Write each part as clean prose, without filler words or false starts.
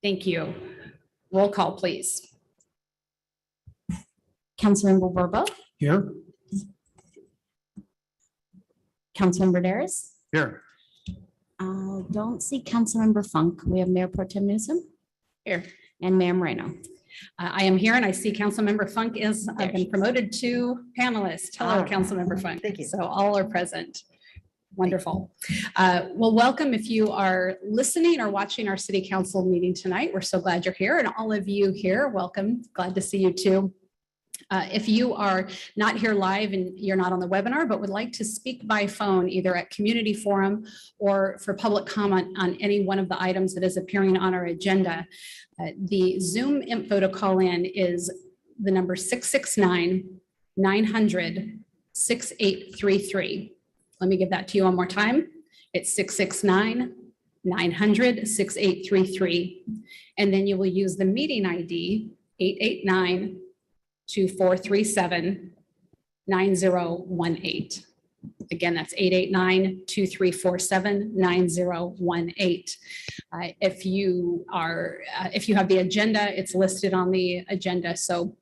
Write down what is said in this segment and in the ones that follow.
Thank you. Roll call, please. Councilmember Borbo, Here. Councilmember Daris. Here. Don't see Councilmember Funk. We have Mayor Pro Tem Newsom Here. and Mayor Moreno. I am here and I see Councilmember Funk is been promoted to panelist. Hello, Councilmember Funk. Thank you. So all are present. Wonderful. Well, welcome if you are listening or watching our city council meeting tonight. We're so glad you're here, and all of you here, welcome. Glad to see you too. If you are not here live and you're not on the webinar, but would like to speak by phone, either at community forum or for public comment on any one of the items that is appearing on our agenda, the Zoom info to call in is the number 669-900-6833. Let me give that to you one more time. It's 669-900-6833. And then you will use the meeting ID 889-2437-9018. Again, that's 889-2347-9018. If you have the agenda, it's listed on the agenda. So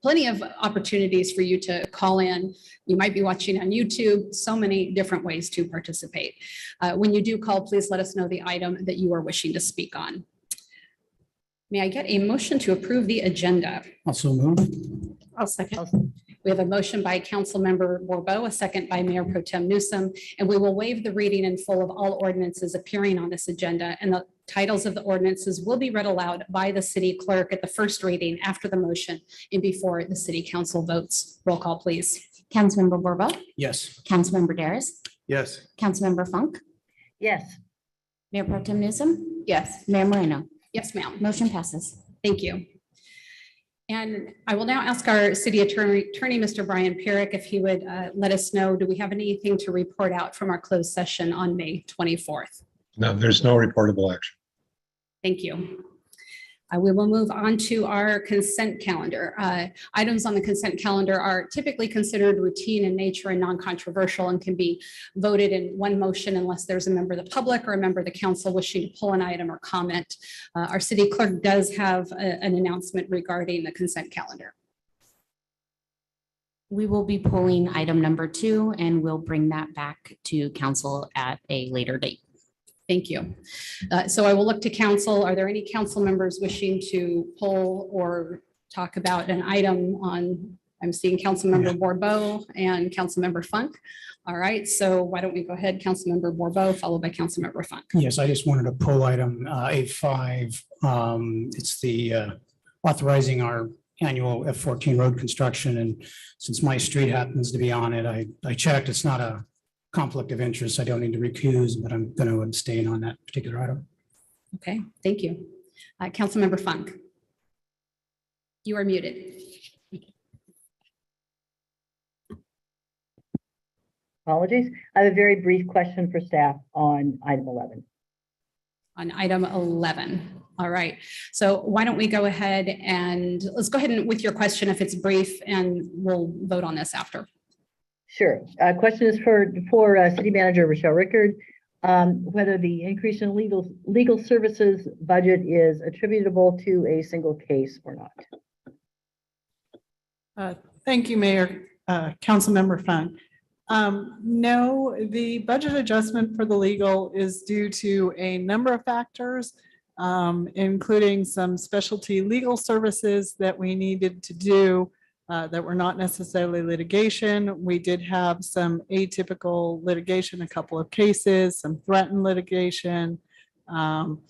plenty of opportunities for you to call in. You might be watching on YouTube, so many different ways to participate. When you do call, please let us know the item that you are wishing to speak on. May I get a motion to approve the agenda? Also move. I'll second. We have a motion by Councilmember Borbo, a second by Mayor Pro Tem Newsom, and we will waive the reading in full of all ordinances appearing on this agenda, and the titles of the ordinances will be read aloud by the city clerk at the first reading after the motion and before the city council votes. Roll call, please. Councilmember Borbo, Yes. Councilmember Daris, Yes. Councilmember Funk, Yes. Mayor Pro Tem Newsom, Yes. Mayor Moreno. Yes, ma'am. Motion passes. Thank you. And I will now ask our city attorney, Mr. Brian Pierrick, if he would let us know, do we have anything to report out from our closed session on May 24th? No, there's no reportable action. Thank you. We will move on to our consent calendar. Items on the consent calendar are typically considered routine in nature and non-controversial and can be voted in one motion unless there's a member of the public or a member of the council wishing to pull an item or comment. Our city clerk does have an announcement regarding the consent calendar. We will be pulling item number 2 and we'll bring that back to council at a later date. Thank you. So I will look to council. Are there any council members wishing to poll or talk about an item on, I'm seeing Councilmember Borbo and Councilmember Funk. All right, so why don't we go ahead, Councilmember Borbo, followed by Councilmember Funk. Yes, I just wanted to pull item A5. It's the authorizing our annual F14 road construction. And since my street happens to be on it, I checked. It's not a conflict of interest. I don't need to recuse, but I'm going to abstain on that particular item. Okay, thank you. Councilmember Funk. You are muted. Apologies. I have a very brief question for staff on item 11. On item 11. All right, so why don't we go ahead and let's go ahead and with your question if it's brief and we'll vote on this after. Sure. Question is for City Manager Rochelle Rickard, whether the increase in legal services budget is attributable to a single case or not. Thank you, Mayor, Councilmember Funk. No, the budget adjustment for the legal is due to a number of factors, including some specialty legal services that we needed to do that were not necessarily litigation. We did have some atypical litigation, a couple of cases, some threatened litigation, some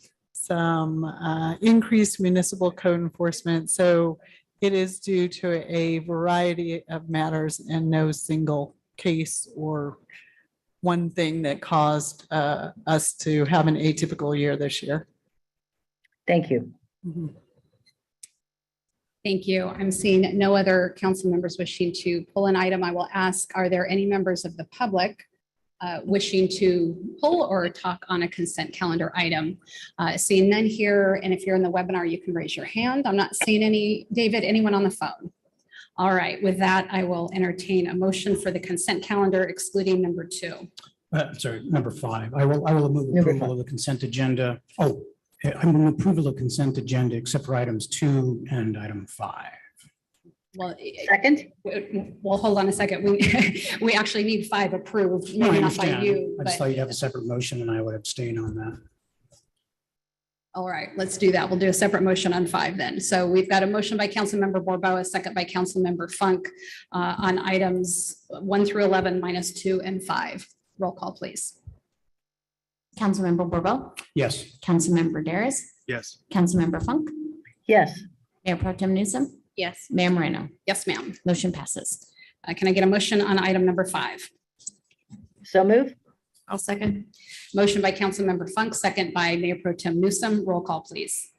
increased municipal code enforcement. So it is due to a variety of matters and no single case or one thing that caused us to have an atypical year this year. Thank you. Mm-hmm. Thank you. I'm seeing no other council members wishing to pull an item. I will ask, are there any members of the public wishing to pull or talk on a consent calendar item? Seeing none here, and if you're in the webinar, you can raise your hand. I'm not seeing any. David, anyone on the phone? All right, with that, I will entertain a motion for the consent calendar excluding number 2. Sorry, number 5. I will move Number approval 5. of the consent agenda. Oh, I'm in approval of consent agenda except for items 2 and item 5. Well, Second? well, hold on a second. We actually need 5 approved, No, I maybe not by understand. you, I just thought but you'd have a separate motion and I would abstain on that. all right, let's do that. We'll do a separate motion on 5 then. So we've got a motion by Councilmember Borbo, a second by Councilmember Funk on items 1 through 11 minus 2 and 5. Roll call, please. Councilmember Borbo, Yes. Councilmember Daris, Yes. Councilmember Funk, Yes. Mayor Pro Tem Newsom, Yes. Mayor Moreno. Yes, ma'am. Motion passes. Can I get a motion on item number 5? So move? I'll second. Motion by Councilmember Funk, second by Mayor Pro Tem Newsom. Roll call, please.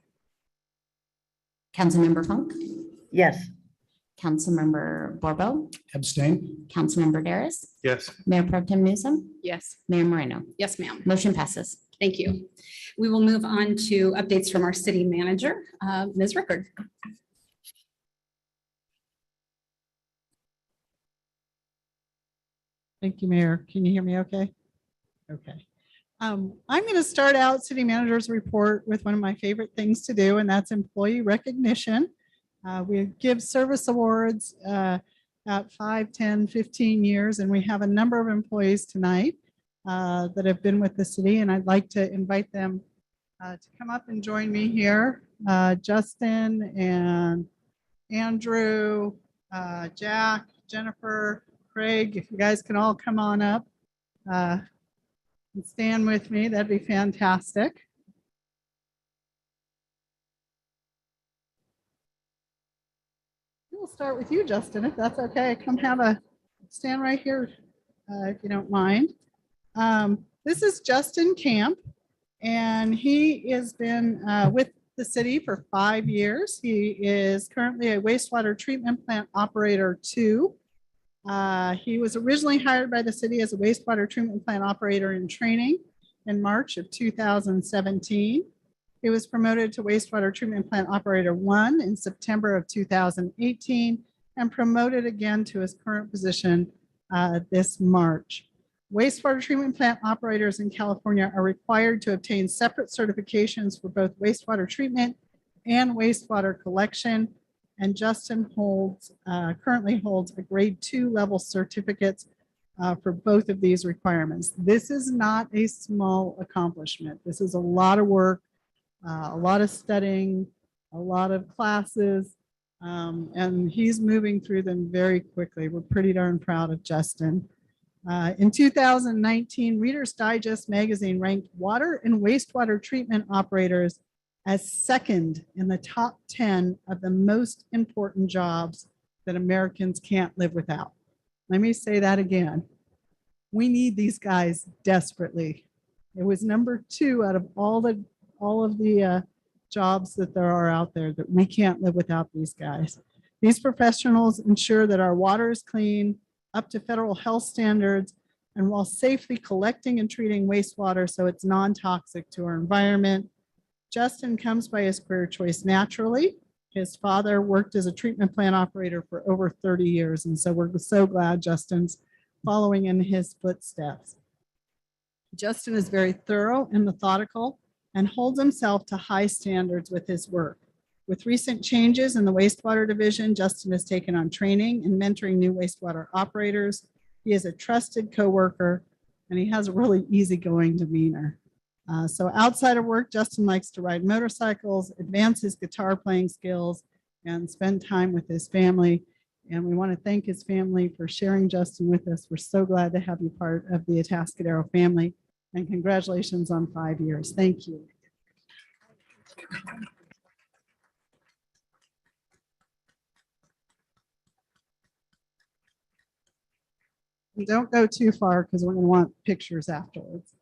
Councilmember Funk, Yes. Councilmember Borbo, Abstain? Councilmember Daris, Yes. Mayor Pro Tem Newsom, Yes. Mayor Moreno. Yes, ma'am. Motion passes. Thank you. We will move on to updates from our city manager, Ms. Rickard. Thank you, Mayor. Can you hear me okay? Okay. I'm going to start out city manager's report with one of my favorite things to do, and that's employee recognition. We give service awards at 5, 10, 15 years, and we have a number of employees tonight that have been with the city, and I'd like to invite them to come up and join me here. Justin and Andrew, Jack, Jennifer, Craig, if you guys can all come on up and stand with me, that'd be fantastic. We'll start with you, Justin, if that's okay. Come stand right here if you don't mind. This is Justin Camp, and he has been with the city for 5 years. He is currently a wastewater treatment plant operator 2. He was originally hired by the city as a wastewater treatment plant operator in training in March of 2017. He was promoted to wastewater treatment plant operator 1 in September of 2018 and promoted again to his current position this March. Wastewater treatment plant operators in California are required to obtain separate certifications for both wastewater treatment and wastewater collection. And Justin currently holds a grade 2 level certificates for both of these requirements. This is not a small accomplishment. This is a lot of work, a lot of studying, a lot of classes, and he's moving through them very quickly. We're pretty darn proud of Justin. In 2019, Reader's Digest magazine ranked water and wastewater treatment operators as second in the top 10 of the most important jobs that Americans can't live without. Let me say that again. We need these guys desperately. It was number 2 out of all of the jobs that there are out there that we can't live without these guys. These professionals ensure that our water is clean, up to federal health standards, and while safely collecting and treating wastewater so it's non-toxic to our environment. Justin comes by his career choice naturally. His father worked as a treatment plant operator for over 30 years, and so we're so glad Justin's following in his footsteps. Justin is very thorough and methodical and holds himself to high standards with his work. With recent changes in the wastewater division, Justin has taken on training and mentoring new wastewater operators. He is a trusted coworker, and he has a really easygoing demeanor. So outside of work, Justin likes to ride motorcycles, advance his guitar playing skills, and spend time with his family. And we want to thank his family for sharing Justin with us. We're so glad to have you part of the Atascadero family, and congratulations on 5 years. Thank you. Don't go too far because we're going to want pictures afterwards.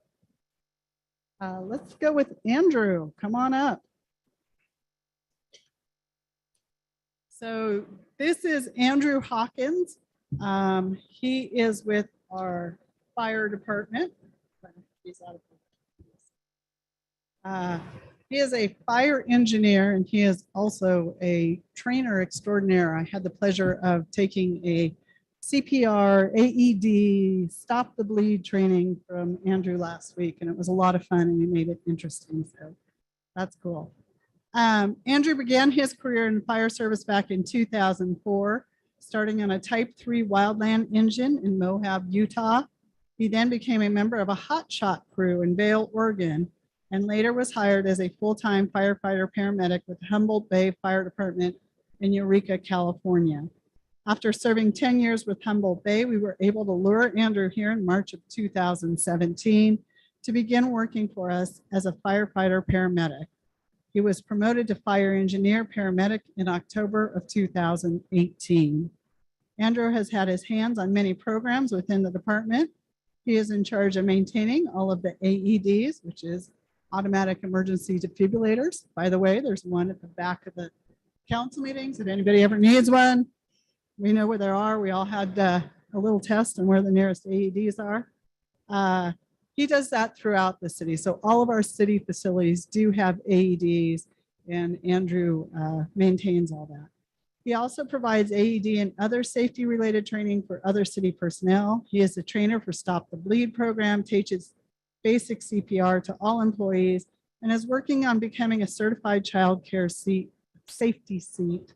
Let's go with Andrew. Come on up. So this is Andrew Hawkins. He is with our fire department. He is a fire engineer, and he is also a trainer extraordinaire. I had the pleasure of taking a CPR, AED, stop the bleed training from Andrew last week, and it was a lot of fun, and he made it interesting. So That's cool. Andrew began his career in fire service back in 2004, starting on a Type 3 wildland engine in Moab, Utah. He then became a member of a hot shot crew in Vail, Oregon, and later was hired as a full-time firefighter paramedic with Humboldt Bay Fire Department in Eureka, California. After serving 10 years with Humboldt Bay, we were able to lure Andrew here in March of 2017 to begin working for us as a firefighter paramedic. He was promoted to fire engineer paramedic in October of 2018. Andrew has had his hands on many programs within the department. He is in charge of maintaining all of the AEDs, which is automatic emergency defibrillators. By the way, there's one at the back of the council meetings. If anybody ever needs one, we know where there are. We all had a little test on where the nearest AEDs are. He does that throughout the city. So all of our city facilities do have AEDs, and Andrew maintains all that. He also provides AED and other safety-related training for other city personnel. He is a trainer for Stop the Bleed program, teaches basic CPR to all employees, and is working on becoming a certified child care safety seat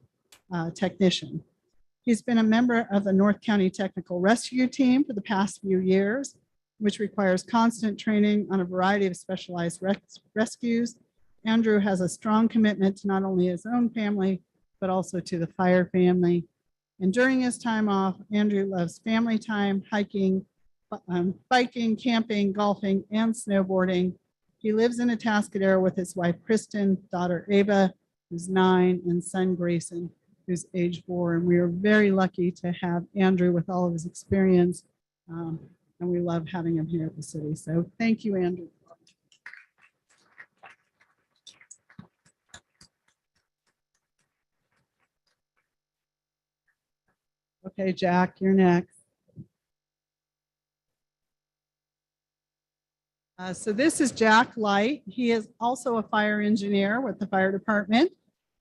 technician. He's been a member of the North County Technical Rescue Team for the past few years, which requires constant training on a variety of specialized rescues. Andrew has a strong commitment to not only his own family, but also to the fire family. And during his time off, Andrew loves family time, hiking, biking, camping, golfing, and snowboarding. He lives in Atascadero with his wife, Kristen, daughter, Ava, who's 9, and son, Grayson, who's age 4. And we are very lucky to have Andrew with all of his experience. And we love having him here at the city. So thank you, Andrew. Okay, Jack, you're next. So this is Jack Light. He is also a fire engineer with the fire department.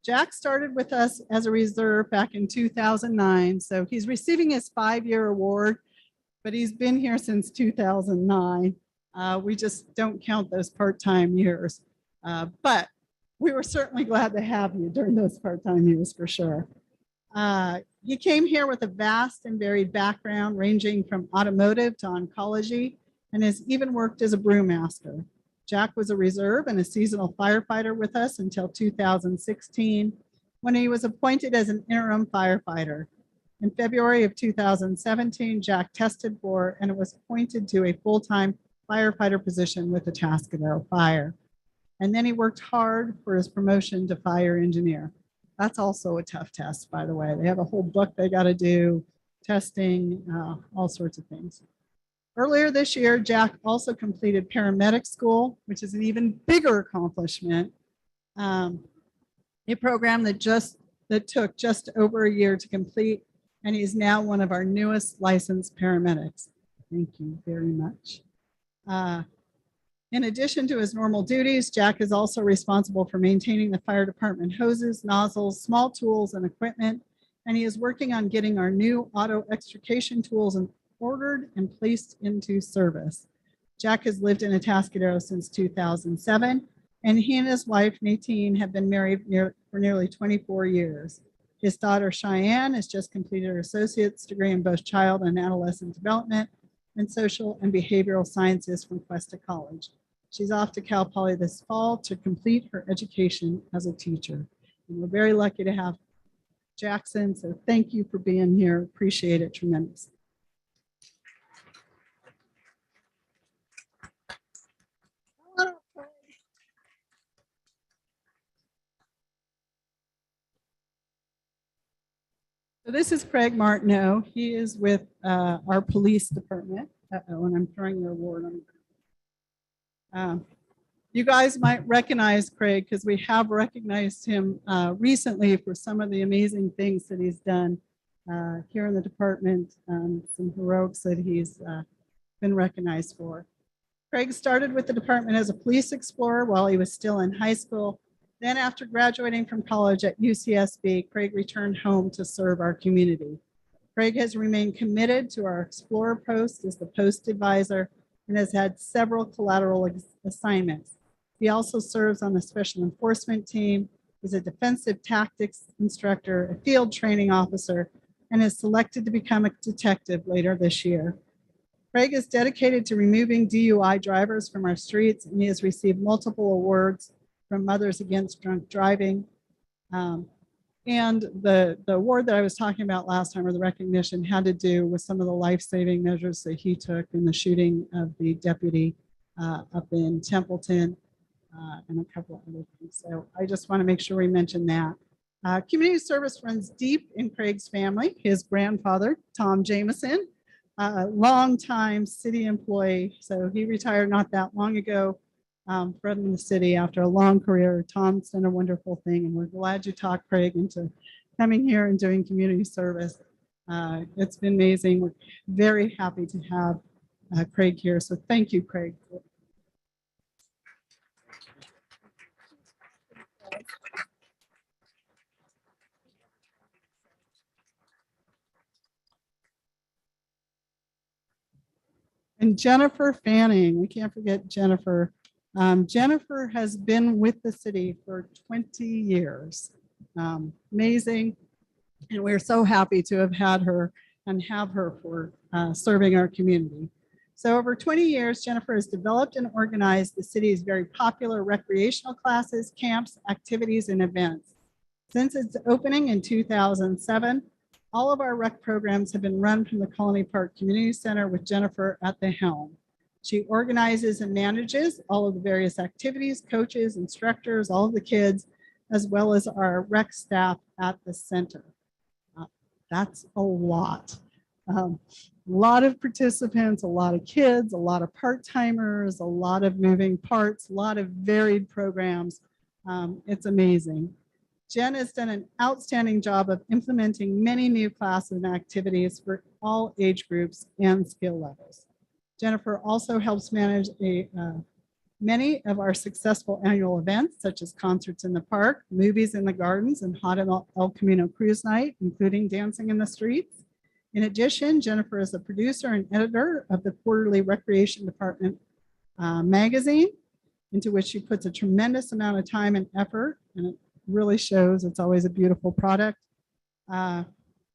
Jack started with us as a reserve back in 2009. So he's receiving his 5-year award, but he's been here since 2009. We just don't count those part-time years. But we were certainly glad to have you during those part-time years for sure. He came here with a vast and varied background ranging from automotive to oncology, and has even worked as a brewmaster. Jack was a reserve and a seasonal firefighter with us until 2016, when he was appointed as an interim firefighter. In February of 2017, Jack tested for and was appointed to a full-time firefighter position with the Atascadero Fire. And then he worked hard for his promotion to fire engineer. That's also a tough test, by the way. They have a whole book they got to do, testing, all sorts of things. Earlier this year, Jack also completed paramedic school, which is an even bigger accomplishment. A program that took just over a year to complete, and he's now one of our newest licensed paramedics. Thank you very much. In addition to his normal duties, Jack is also responsible for maintaining the fire department hoses, nozzles, small tools, and equipment, and he is working on getting our new auto extrication tools ordered and placed into service. Jack has lived in Atascadero since 2007, and he and his wife, Nadine, have been married for nearly 24 years. His daughter, Cheyenne, has just completed her associate's degree in both child and adolescent development and social and behavioral sciences from Cuesta College. She's off to Cal Poly this fall to complete her education as a teacher. And we're very lucky to have Jackson, so thank you for being here. Appreciate it tremendously. So this is Craig Martineau. He is with our police department. And I'm throwing your award on. You guys might recognize Craig because we have recognized him recently for some of the amazing things that he's done here in the department, some heroics that he's been recognized for. Craig started with the department as a police explorer while he was still in high school. Then after graduating from college at UCSB, Craig returned home to serve our community. Craig has remained committed to our Explorer post as the post advisor and has had several collateral assignments. He also serves on the special enforcement team, is a defensive tactics instructor, a field training officer, and is selected to become a detective later this year. Craig is dedicated to removing DUI drivers from our streets, and he has received multiple awards from Mothers Against Drunk Driving. And the award that I was talking about last time, or the recognition, had to do with some of the life-saving measures that he took in the shooting of the deputy up in Templeton and a couple of other things. So I just want to make sure we mention that. Community service runs deep in Craig's family. His grandfather, Tom Jameson, longtime city employee. So he retired not that long ago from the city after a long career. Tom's done a wonderful thing, and we're glad you talked Craig into coming here and doing community service. It's been amazing. We're very happy to have Craig here. So thank you, Craig. And Jennifer Fanning, we can't forget Jennifer. Jennifer has been with the city for 20 years. Amazing. And we're so happy to have had her and have her for serving our community. So over 20 years, Jennifer has developed and organized the city's very popular recreational classes, camps, activities, and events. Since its opening in 2007, all of our rec programs have been run from the Colony Park Community Center with Jennifer at the helm. She organizes and manages all of the various activities, coaches, instructors, all of the kids, as well as our rec staff at the center. That's a lot. A lot of participants, a lot of kids, a lot of part-timers, a lot of moving parts, a lot of varied programs. It's amazing. Jen has done an outstanding job of implementing many new classes and activities for all age groups and skill levels. Jennifer also helps manage many of our successful annual events, such as concerts in the park, movies in the gardens, and Hot El Camino Cruise Night, including Dancing in the Streets. In addition, Jennifer is a producer and editor of the quarterly Recreation Department magazine, into which she puts a tremendous amount of time and effort, and it really shows. It's always a beautiful product.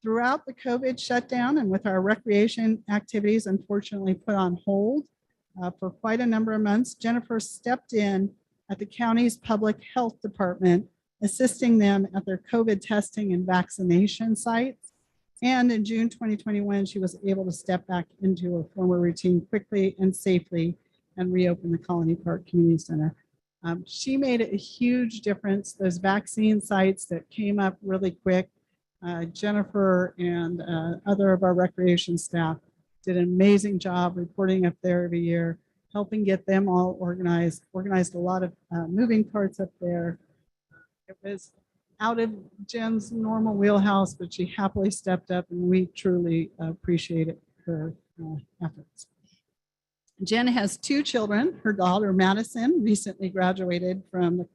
Throughout the COVID shutdown and with our recreation activities unfortunately put on hold for quite a number of months, Jennifer stepped in at the county's public health department, assisting them at their COVID testing and vaccination sites. And in June 2021, she was able to step back into her former routine quickly and safely and reopen the Colony Park Community Center. She made a huge difference. Those vaccine sites that came up really quick, Jennifer and other of our recreation staff did an amazing job reporting up there every year, helping get them all organized a lot of moving parts up there. It was out of Jen's normal wheelhouse, but she happily stepped up, and we truly appreciated her efforts. Jen has two children. Her daughter, Madison, recently graduated from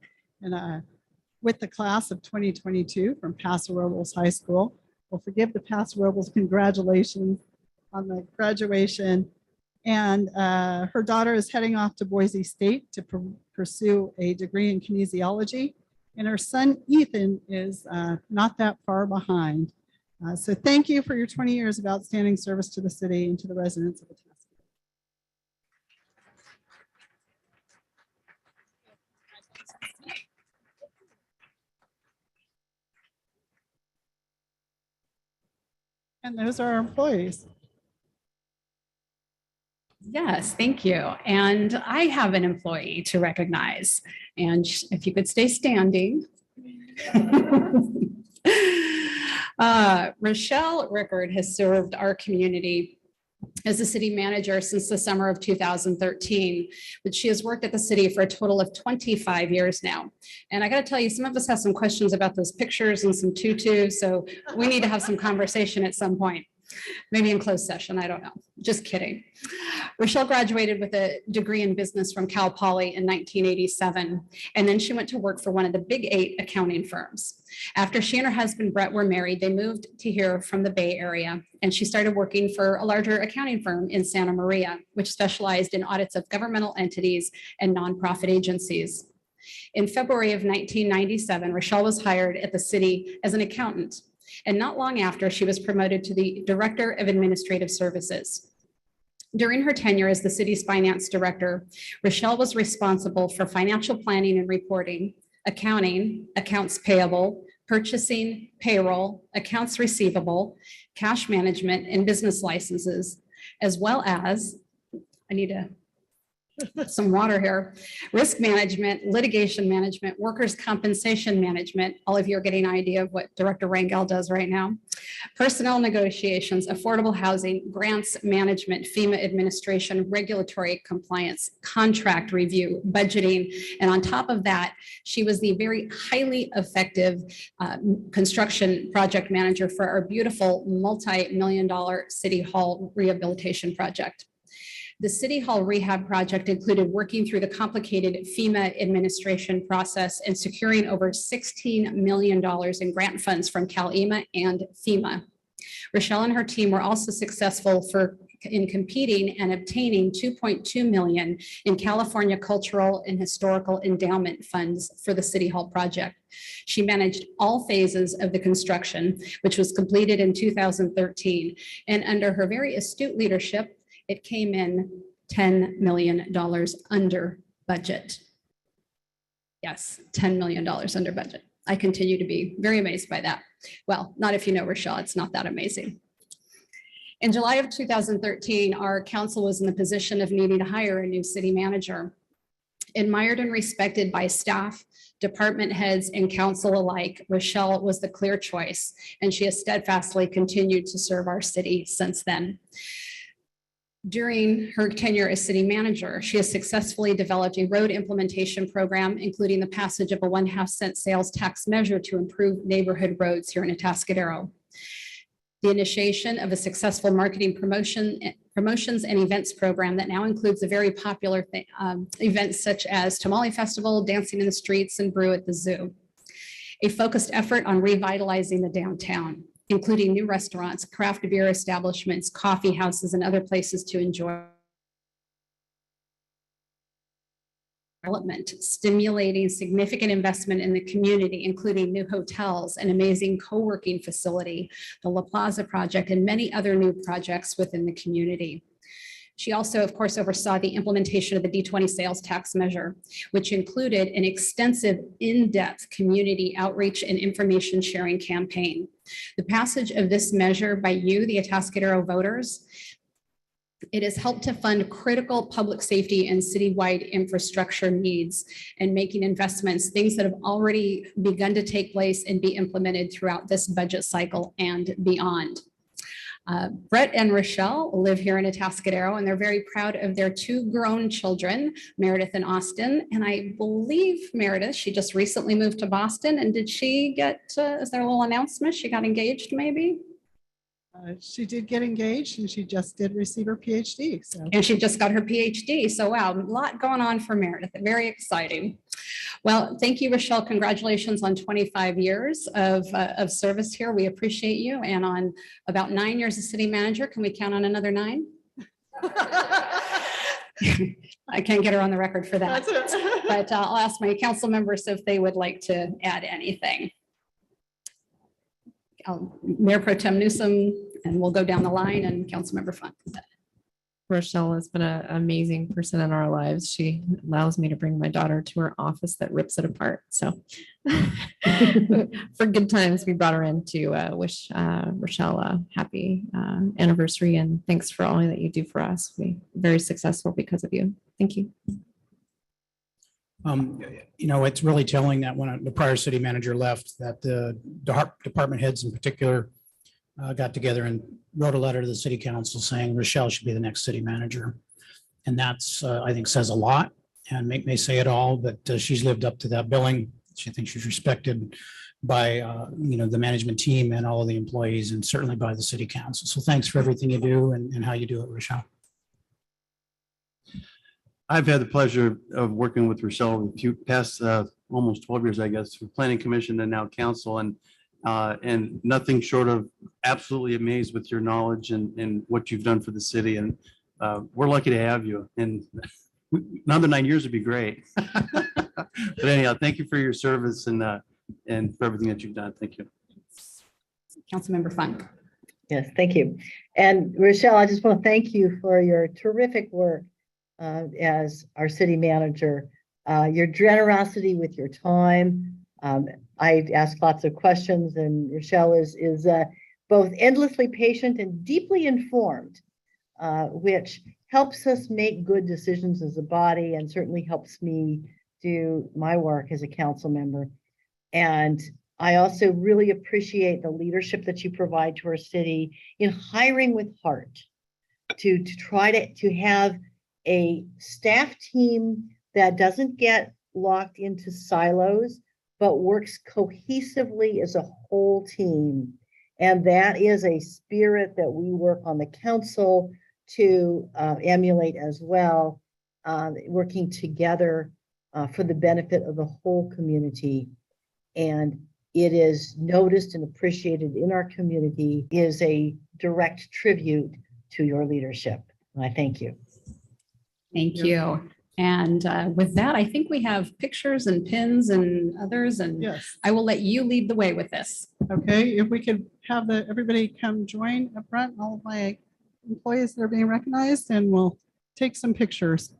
with the class of 2022 from Paso Robles High School. Well, forgive the Paso Robles, congratulations on the graduation. And her daughter is heading off to Boise State to pursue a degree in kinesiology. And her son, Ethan, is not that far behind. So thank you for your 20 years of outstanding service to the city and to the residents of Atascadero. And those are our employees. Yes, thank you. And I have an employee to recognize. And if you could stay standing. Rochelle Rickard has served our community as a city manager since the summer of 2013, but she has worked at the city for a total of 25 years now. And I got to tell you, some of us have some questions about those pictures and some tutus, so we need to have some conversation at some point. Maybe in closed session, I don't know. Just kidding. Rochelle graduated with a degree in business from Cal Poly in 1987, and then she went to work for one of the big 8 accounting firms. After she and her husband Brett were married, they moved to here from the Bay Area, and she started working for a larger accounting firm in Santa Maria, which specialized in audits of governmental entities and nonprofit agencies. In February of 1997, Rochelle was hired at the city as an accountant, and not long after, she was promoted to the Director of Administrative Services. During her tenure as the city's finance director, Rochelle was responsible for financial planning and reporting, accounting, accounts payable, purchasing, payroll, accounts receivable, cash management, and business licenses, as well as, I need to some water here, risk management, litigation management, workers' compensation management. All of you are getting an idea of what Director Rangel does right now. Personnel negotiations, affordable housing, grants management, FEMA administration, regulatory compliance, contract review, budgeting. And on top of that, she was the very highly effective construction project manager for our beautiful multi-million-dollar City Hall rehabilitation project. The City Hall rehab project included working through the complicated FEMA administration process and securing over $16 million in grant funds from CalEMA and FEMA. Rochelle and her team were also successful in competing and obtaining $2.2 million in California Cultural and Historical Endowment funds for the City Hall project. She managed all phases of the construction, which was completed in 2013. And under her very astute leadership, it came in $10 million under budget. Yes, $10 million under budget. I continue to be very amazed by that. Well, not if you know Rochelle, it's not that amazing. In July of 2013, our council was in the position of needing to hire a new city manager. Admired and respected by staff, department heads, and council alike, Rochelle was the clear choice, and she has steadfastly continued to serve our city since then. During her tenure as city manager, she has successfully developed a road implementation program, including the passage of a 1/2 cent sales tax measure to improve neighborhood roads here in Atascadero. The initiation of a successful marketing promotions and events program that now includes a very popular events such as Tamale Festival, Dancing in the Streets, and Brew at the Zoo. A focused effort on revitalizing the downtown, including new restaurants, craft beer establishments, coffee houses, and other places to enjoy development, stimulating significant investment in the community, including new hotels, an amazing co-working facility, the La Plaza project, and many other new projects within the community. She also, of course, oversaw the implementation of the D20 sales tax measure, which included an extensive, in-depth community outreach and information sharing campaign. The passage of this measure by you, the Atascadero voters, it has helped to fund critical public safety and citywide infrastructure needs and making investments, things that have already begun to take place and be implemented throughout this budget cycle and beyond. Brett and Rochelle live here in Atascadero, and they're very proud of their 2 grown children, Meredith and Austin. And I believe Meredith, she just recently moved to Boston. And did she get, is there a little announcement? She got engaged maybe? She did get engaged and she just did receive her PhD. So. And she just got her PhD. So wow, a lot going on for Meredith. Very exciting. Well, thank you, Rochelle. Congratulations on 25 years of service here. We appreciate you. And on about 9 years as city manager, can we count on another 9? I can't get her on the record for that. But I'll ask my council members if they would like to add anything. Mayor Pro Tem Newsom, and we'll go down the line, and Councilmember Funk. Rochelle has been an amazing person in our lives. She allows me to bring my daughter to her office that rips it apart. So for good times, we brought her in to wish Rochelle a happy anniversary, and thanks for all that you do for us. We're very successful because of you. Thank you. You know, it's really telling that when the prior city manager left, that the department heads in particular got together and wrote a letter to the city council saying Rochelle should be the next city manager. And that's, I think, says a lot and may say it all, but she's lived up to that billing. She thinks she's respected by, the management team and all of the employees, and certainly by the city council. So thanks for everything you do and how you do it, Rochelle. I've had the pleasure of working with Rochelle a few past almost 12 years, I guess, for planning commission and now council, and nothing short of absolutely amazed with your knowledge and what you've done for the city. And we're lucky to have you. And another 9 years would be great. But anyhow, thank you for your service and for everything that you've done. Thank you. Councilmember Funk. Yes, thank you. And Rochelle, I just want to thank you for your terrific work as our city manager, your generosity with your time. I ask lots of questions, and Rochelle is both endlessly patient and deeply informed, which helps us make good decisions as a body and certainly helps me do my work as a council member. And I also really appreciate the leadership that you provide to our city in hiring with heart to try to have a staff team that doesn't get locked into silos, but works cohesively as a whole team. And that is a spirit that we work on the council to emulate as well, working together for the benefit of the whole community. And it is noticed and appreciated in our community, is a direct tribute to your leadership. And I thank you. Thank you. And with that, I think we have pictures and pins and others, and Yes. I will let you lead the way with this. Okay, if we could have everybody come join up front, all of my employees that are being recognized, and we'll take some pictures.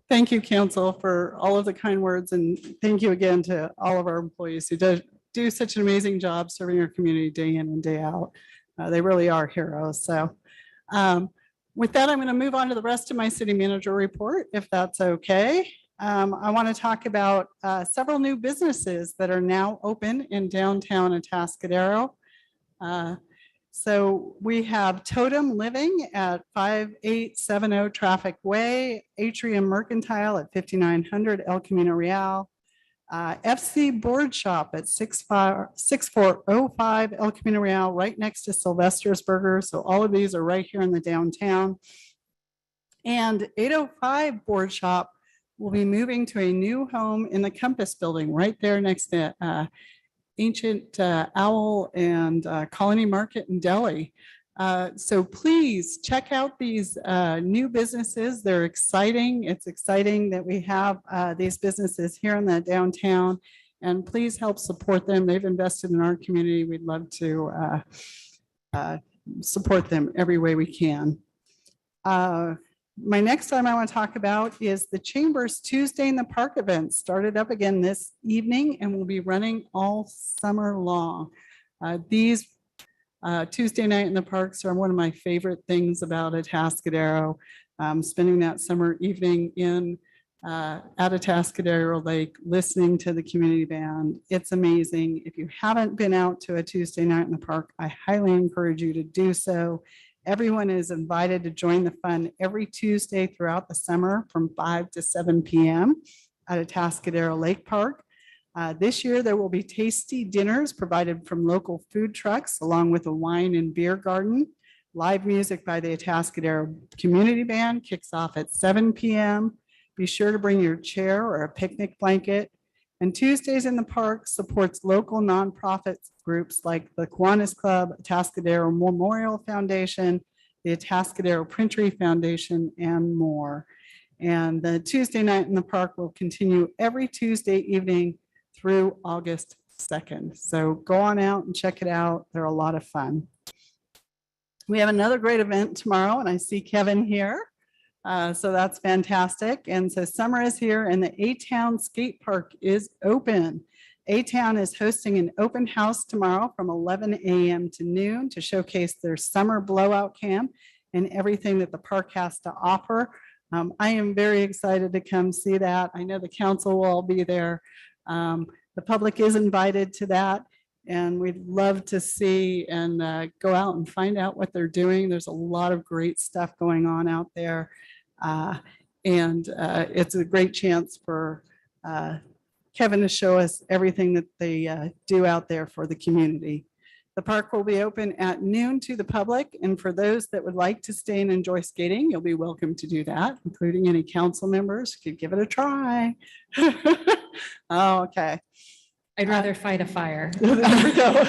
Thank you, council, for all of the kind words, and thank you again to all of our employees who do such an amazing job serving our community day in and day out. They really are heroes. So with that, I'm going to move on to the rest of my city manager report, if that's okay. I want to talk about several new businesses that are now open in downtown Atascadero. So we have Totem Living at 5870 Traffic Way, Atrium Mercantile at 5900 El Camino Real, FC Board Shop at 6405 El Camino Real, right next to Sylvester's Burger. So all of these are right here in the downtown. And 805 Board Shop will be moving to a new home in the Compass Building right there next to Ancient Owl and Colony Market in Delhi. So please check out these new businesses. They're exciting. It's exciting that we have these businesses here in the downtown, and please help support them. They've invested in our community. We'd love to support them every way we can. My next item I want to talk about is the Chamber's Tuesday in the Park event started up again this evening and will be running all summer long. These Tuesday night in the parks are one of my favorite things about Atascadero. Spending that summer evening at Atascadero Lake, listening to the community band. It's amazing. If you haven't been out to a Tuesday night in the park, I highly encourage you to do so. Everyone is invited to join the fun every Tuesday throughout the summer from 5 to 7 p.m. at Atascadero Lake Park. This year, there will be tasty dinners provided from local food trucks, along with a wine and beer garden. Live music by the Atascadero Community Band kicks off at 7 p.m. Be sure to bring your chair or a picnic blanket. And Tuesdays in the Park supports local nonprofit groups like the Kiwanis Club, Atascadero Memorial Foundation, the Atascadero Printery Foundation, and more. And the Tuesday night in the park will continue every Tuesday evening through August 2nd. So go on out and check it out. They're a lot of fun. We have another great event tomorrow, and I see Kevin here. So that's fantastic. And so summer is here and the A-Town Skate Park is open. A-Town is hosting an open house tomorrow from 11 a.m. to noon to showcase their summer blowout camp and everything that the park has to offer. I am very excited to come see that. I know the council will all be there. The public is invited to that, and we'd love to see and go out and find out what they're doing. There's a lot of great stuff going on out there. And it's a great chance for Kevin to show us everything that they do out there for the community. The park will be open at noon to the public, and for those that would like to stay and enjoy skating, you'll be welcome to do that, including any council members could give it a try. Oh, okay. I'd rather fight a fire. There we go.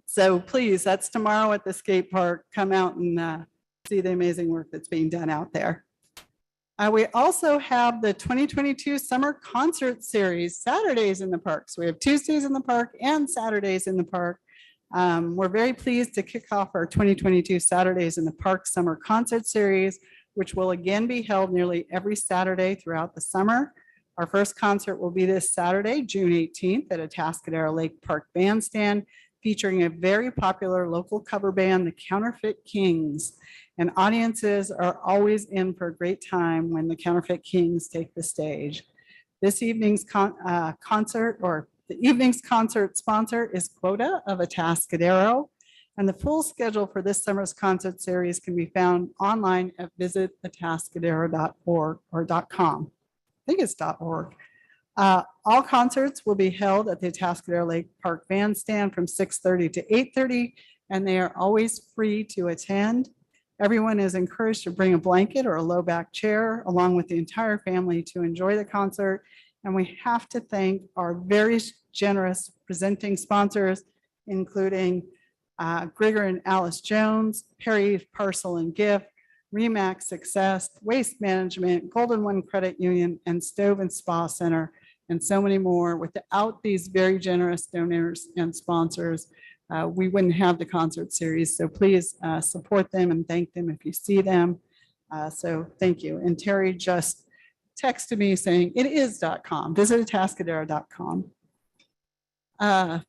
So please, that's tomorrow at the skate park. Come out and see the amazing work that's being done out there. We also have the 2022 Summer Concert Series, Saturdays in the park. So we have Tuesdays in the park and Saturdays in the park. We're very pleased to kick off our 2022 Saturdays in the Park Summer Concert Series, which will again be held nearly every Saturday throughout the summer. Our first concert will be this Saturday, June 18th at Atascadero Lake Park Bandstand, featuring a very popular local cover band, the Counterfeit Kings. And audiences are always in for a great time when the Counterfeit Kings take the stage. This evening's concert sponsor is Quota of Atascadero. And the full schedule for this summer's concert series can be found online at visitatascadero.org or .com. I think it's .org. All concerts will be held at the Atascadero Lake Park Bandstand from 6:30 to 8:30, and they are always free to attend. Everyone is encouraged to bring a blanket or a low back chair along with the entire family to enjoy the concert. And we have to thank our very generous presenting sponsors, including Grigor and Alice Jones, Perry Parcel and Gift, Remax Success, Waste Management, Golden One Credit Union, and Stove and Spa Center, and so many more. Without these very generous donors and sponsors, we wouldn't have the concert series. So please support them and thank them if you see them. So thank you. And Terry just texted me saying it is .com. Visit Atascadero.com. I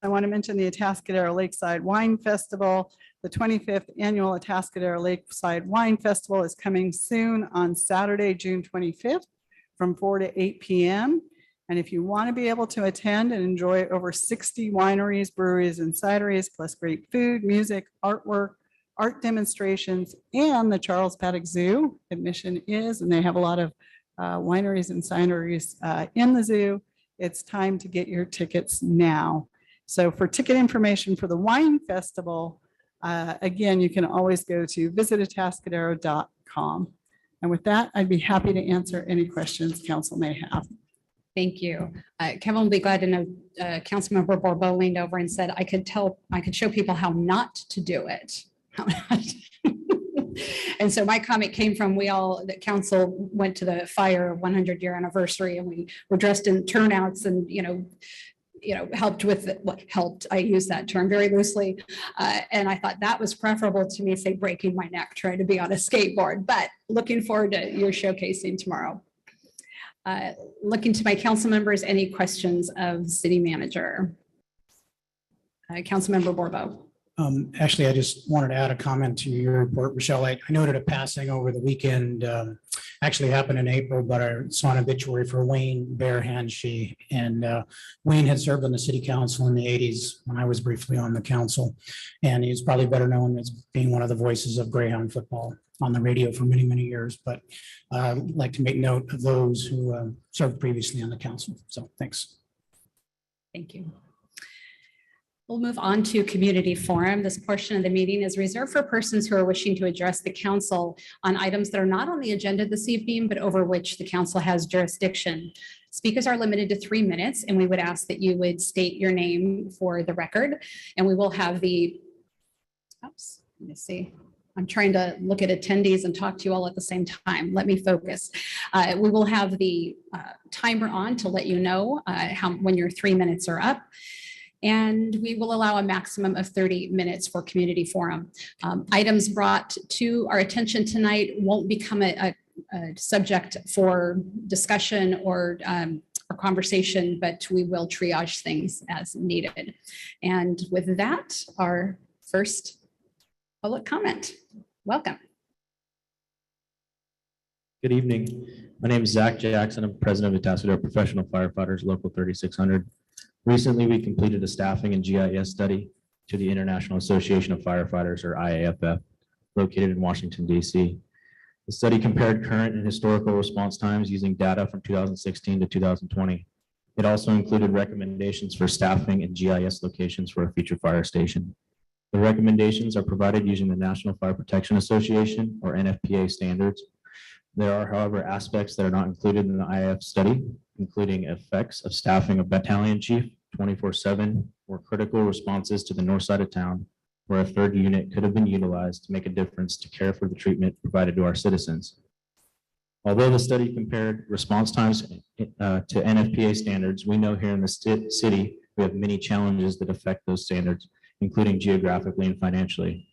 want to mention the Atascadero Lakeside Wine Festival. The 25th annual Atascadero Lakeside Wine Festival is coming soon on Saturday, June 25th from 4 to 8 p.m. And if you want to be able to attend and enjoy over 60 wineries, breweries, and cideries, plus great food, music, artwork, art demonstrations, and the Charles Paddock Zoo, admission is, and they have a lot of wineries and cideries in the zoo, it's time to get your tickets now. So for ticket information for the wine festival, again, you can always go to visitatascadero.com. And with that, I'd be happy to answer any questions council may have. Thank you. Kevin will be glad to know, Councilmember Borbo leaned over and said, I could show people how not to do it. And so my comment came from, the council went to the fire 100-year anniversary, and we were dressed in turnouts and, helped with what helped. I use that term very loosely. And I thought that was preferable to me, say, breaking my neck trying to be on a skateboard, but looking forward to your showcasing tomorrow. Looking to my council members, any questions of city manager? Councilmember Borbo. Actually, I just wanted to add a comment to your report, Rochelle. I noted a passing over the weekend, actually happened in April, but I saw an obituary for Wayne Bear Hanshee. And Wayne had served on the city council in the 80s when I was briefly on the council. And he's probably better known as being one of the voices of Greyhound football on the radio for many, many years. But I'd like to make note of those who served previously on the council. So thanks. Thank you. We'll move on to community forum. This portion of the meeting is reserved for persons who are wishing to address the council on items that are not on the agenda this evening, but over which the council has jurisdiction. Speakers are limited to 3 minutes, and we would ask that you would state your name for the record. And we will have the, oops, let me see. I'm trying to look at attendees and talk to you all at the same time. Let me focus. We will have the timer on to let you know when your 3 minutes are up. And we will allow a maximum of 30 minutes for community forum. Items brought to our attention tonight won't become a subject for discussion or conversation, but we will triage things as needed. And with that, our first public comment. Welcome. Good evening. My name is Zach Jackson. I'm president of Atascadero Professional Firefighters, Local 3600. Recently, we completed a staffing and GIS study to the International Association of Firefighters, or IAFF, located in Washington, D.C. The study compared current and historical response times using data from 2016 to 2020. It also included recommendations for staffing and GIS locations for a future fire station. The recommendations are provided using the National Fire Protection Association, or NFPA standards. There are, however, aspects that are not included in the IAF study, including effects of staffing a battalion chief 24/7 or critical responses to the north side of town, where a third unit could have been utilized to make a difference to care for the treatment provided to our citizens. Although the study compared response times to NFPA standards, we know here in the city, we have many challenges that affect those standards, including geographically and financially.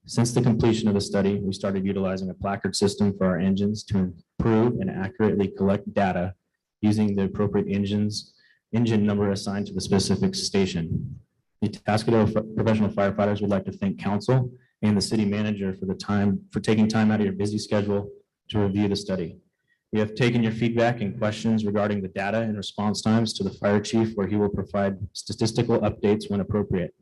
Since the completion of the study, we started utilizing a placard system for our engines to improve and accurately collect data using the appropriate engine number assigned to the specific station. The Atascadero Professional Firefighters would like to thank council and the city manager for taking time out of your busy schedule to review the study. We have taken your feedback and questions regarding the data and response times to the fire chief, where he will provide statistical updates when appropriate.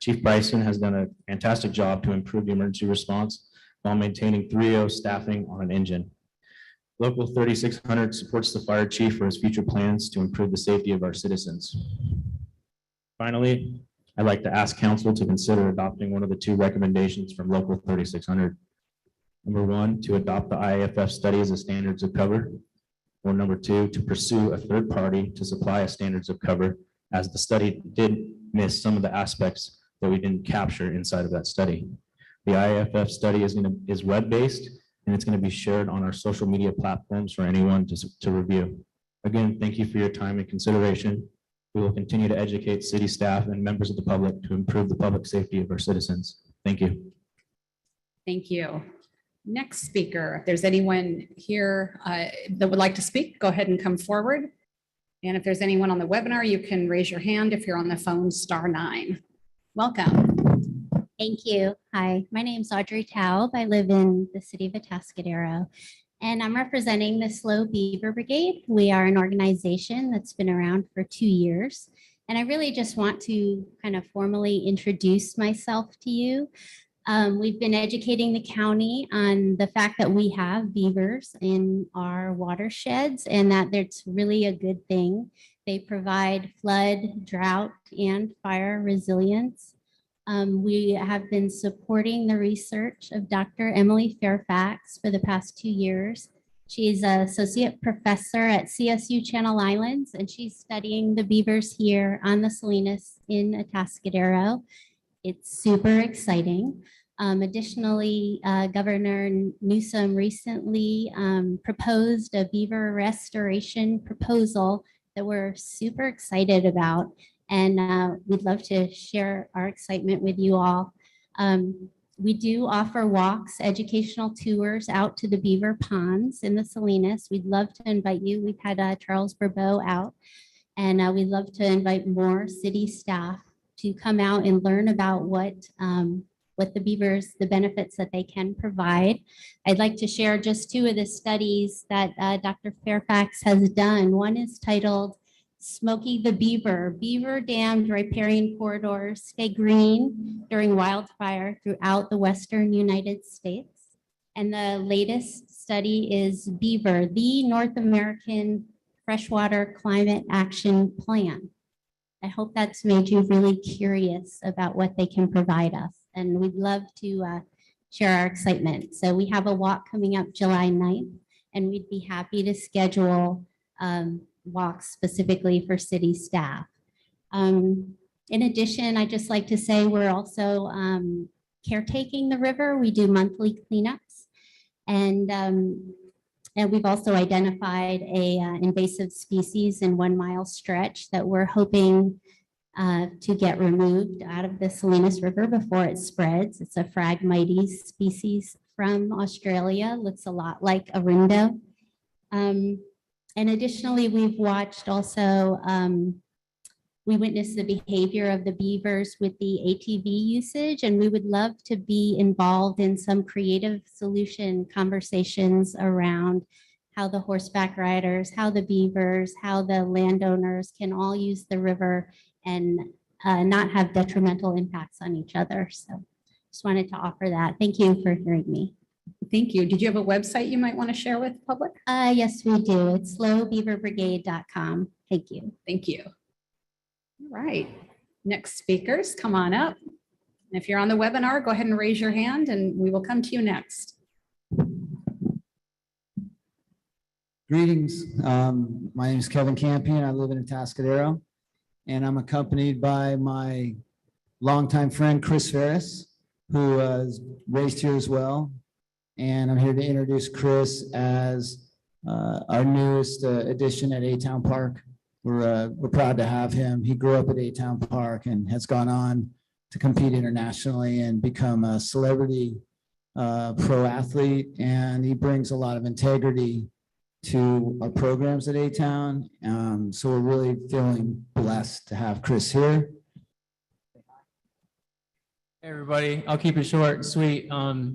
Chief Bryson has done a fantastic job to improve the emergency response while maintaining 3.0 staffing on an engine. Local 3600 supports the fire chief for his future plans to improve the safety of our citizens. Finally, I'd like to ask council to consider adopting one of the 2 recommendations from Local 3600. Number 1, to adopt the IAFF study as a standards of cover, or number 2, to pursue a third party to supply a standards of cover, as the study did miss some of the aspects that we didn't capture inside of that study. The IAFF study is web-based, and it's going to be shared on our social media platforms for anyone to review. Again, thank you for your time and consideration. We will continue to educate city staff and members of the public to improve the public safety of our citizens. Thank you. Thank you. Next speaker, if there's anyone here that would like to speak, go ahead and come forward. And if there's anyone on the webinar, you can raise your hand. If you're on the phone, *9. Welcome. Thank you. Hi, my name is Audrey Taub. I live in the city of Atascadero, and I'm representing the Slow Beaver Brigade. We are an organization that's been around for 2 years, and I really just want to kind of formally introduce myself to you. We've been educating the county on the fact that we have beavers in our watersheds, and that it's really a good thing. They provide flood, drought, and fire resilience. We have been supporting the research of Dr. Emily Fairfax for the past 2 years. She's an associate professor at CSU Channel Islands, and she's studying the beavers here on the Salinas in Atascadero. It's super exciting. Additionally, Governor Newsom recently proposed a beaver restoration proposal that we're super excited about. And we'd love to share our excitement with you all. We do offer walks, educational tours out to the beaver ponds in the Salinas. We'd love to invite you. We've had Charles Bourbeau out, and we'd love to invite more city staff to come out and learn about what the beavers, the benefits that they can provide. I'd like to share just 2 of the studies that Dr. Fairfax has done. One is titled Smokey the Beaver, Beaver Dammed Riparian Corridors Stay Green During Wildfire Throughout the Western United States. And the latest study is Beaver, the North American Freshwater Climate Action Plan. I hope that's made you really curious about what they can provide us. And we'd love to share our excitement. So we have a walk coming up July 9th, and we'd be happy to schedule walks specifically for city staff. In addition, I'd just like to say we're also caretaking the river. We do monthly cleanups, and we've also identified a invasive species in 1 mile stretch that we're hoping to get removed out of the Salinas River before it spreads. It's a Phragmites species from Australia. Looks a lot like a rindo. And additionally, we've watched also, we witnessed the behavior of the beavers with the ATV usage, and we would love to be involved in some creative solution conversations around how the horseback riders, how the beavers, how the landowners can all use the river and not have detrimental impacts on each other. So just wanted to offer that. Thank you for hearing me. Thank you. Did you have a website you might want to share with the public? Yes, we do. It's slowbeaverbrigade.com. Thank you. Thank you. All right. Next speakers, come on up. And if you're on the webinar, go ahead and raise your hand and we will come to you next. Greetings. My name is Kevin Campion. I live in Atascadero, and I'm accompanied by my longtime friend, Chris Ferris, who is raised here as well. And I'm here to introduce Chris as our newest addition at A-Town Park. We're proud to have him. He grew up at A-Town Park and has gone on to compete internationally and become a celebrity pro athlete. And he brings a lot of integrity to our programs at A-Town. So we're really feeling blessed to have Chris here. Hey everybody, I'll keep it short and sweet.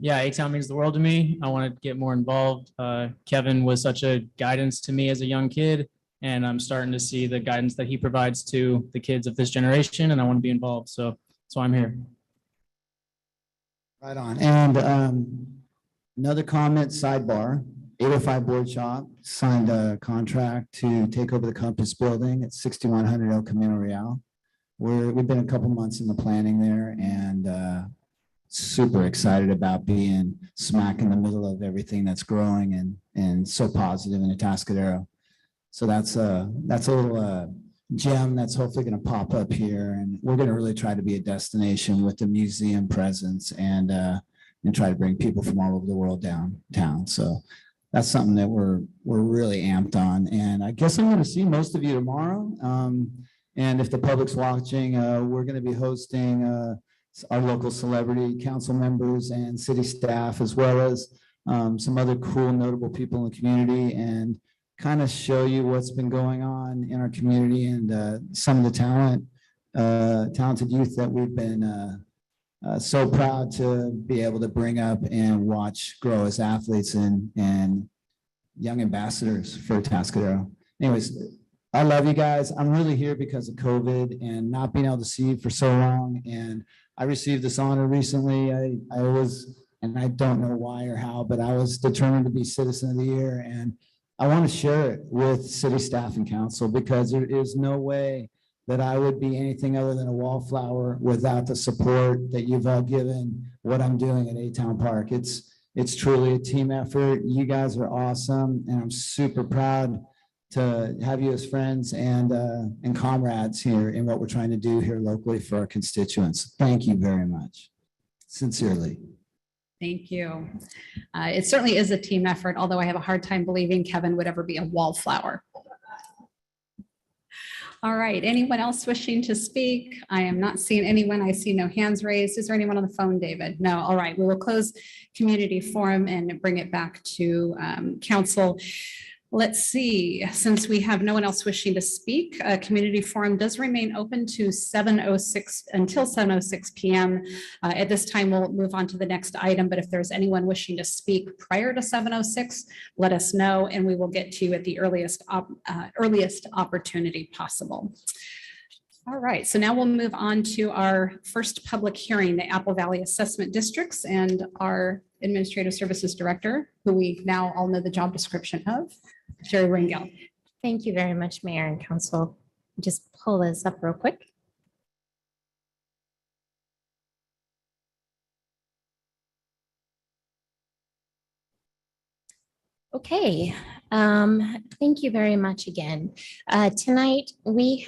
Yeah, A-Town means the world to me. I want to get more involved. Kevin was such a guidance to me as a young kid, and I'm starting to see the guidance that he provides to the kids of this generation, and I want to be involved. So I'm here. Right on. And another comment, sidebar, 805 Board Shop signed a contract to take over the Compass building at 6100 El Camino Real. We've been a couple months in the planning there, and super excited about being smack in the middle of everything that's growing and so positive in Atascadero. So that's a little gem that's hopefully going to pop up here, and we're going to really try to be a destination with the museum presence and try to bring people from all over the world downtown. So that's something that we're really amped on, and I guess I'm going to see most of you tomorrow. And if the public's watching, we're going to be hosting our local celebrity council members and city staff, as well as some other cool, notable people in the community, and kind of show you what's been going on in our community and some of the talented youth that we've been so proud to be able to bring up and watch grow as athletes and young ambassadors for Atascadero. Anyways, I love you guys. I'm really here because of COVID and not being able to see you for so long. And I received this honor recently. I was, and I don't know why or how, but I was determined to be Citizen of the Year. And I want to share it with city staff and council, because there is no way that I would be anything other than a wallflower without the support that you've all given what I'm doing at A-Town Park. It's truly a team effort. You guys are awesome, and I'm super proud to have you as friends and comrades here in what we're trying to do here locally for our constituents. Thank you very much. Sincerely. Thank you. It certainly is a team effort, although I have a hard time believing Kevin would ever be a wallflower. All right, anyone else wishing to speak? I am not seeing anyone. I see no hands raised. Is there anyone on the phone, David? No, all right, we will close community forum and bring it back to council. Let's see, since we have no one else wishing to speak, community forum does remain open to 7:06 until 7:06 p.m. At this time, we'll move on to the next item, but if there's anyone wishing to speak prior to 7:06, let us know and we will get to you at the earliest opportunity possible. All right, so now we'll move on to our first public hearing, the Apple Valley Assessment Districts, and our Administrative Services Director, who we now all know the job description of, Sherry Ringel. Thank you very much, Mayor and Council. Just pull this up real quick. Okay, thank you very much again. Tonight we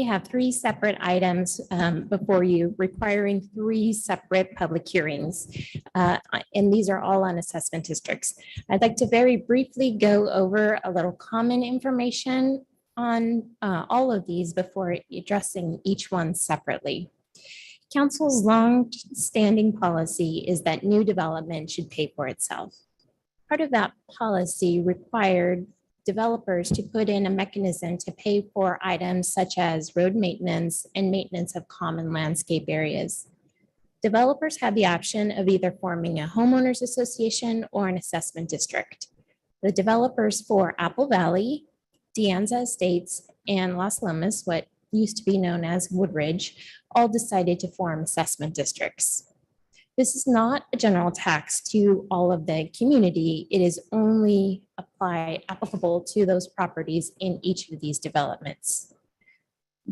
have three separate items before you, requiring three separate public hearings. And these are all on assessment districts. I'd like to very briefly go over a little common information on all of these before addressing each one separately. Council's long-standing policy is that new development should pay for itself. Part of that policy required developers to put in a mechanism to pay for items such as road maintenance and maintenance of common landscape areas. Developers have the option of either forming a homeowners association or an assessment district. The developers for Apple Valley, De Anza Estates, and Las Lomas, what used to be known as Woodridge, all decided to form assessment districts. This is not a general tax to all of the community. It is only applicable to those properties in each of these developments.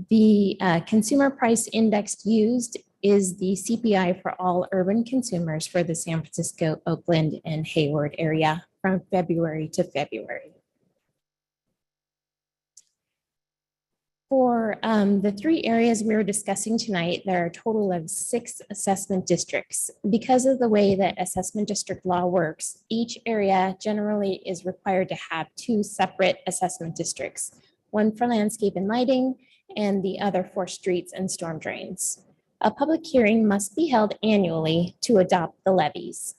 The consumer price index used is the CPI for all urban consumers for the San Francisco, Oakland, and Hayward area from February to February. For the three areas we're discussing tonight, there are a total of 6 assessment districts. Because of the way that assessment district law works, each area generally is required to have 2 separate assessment districts, one for landscape and lighting, and the other for streets and storm drains. A public hearing must be held annually to adopt the levies.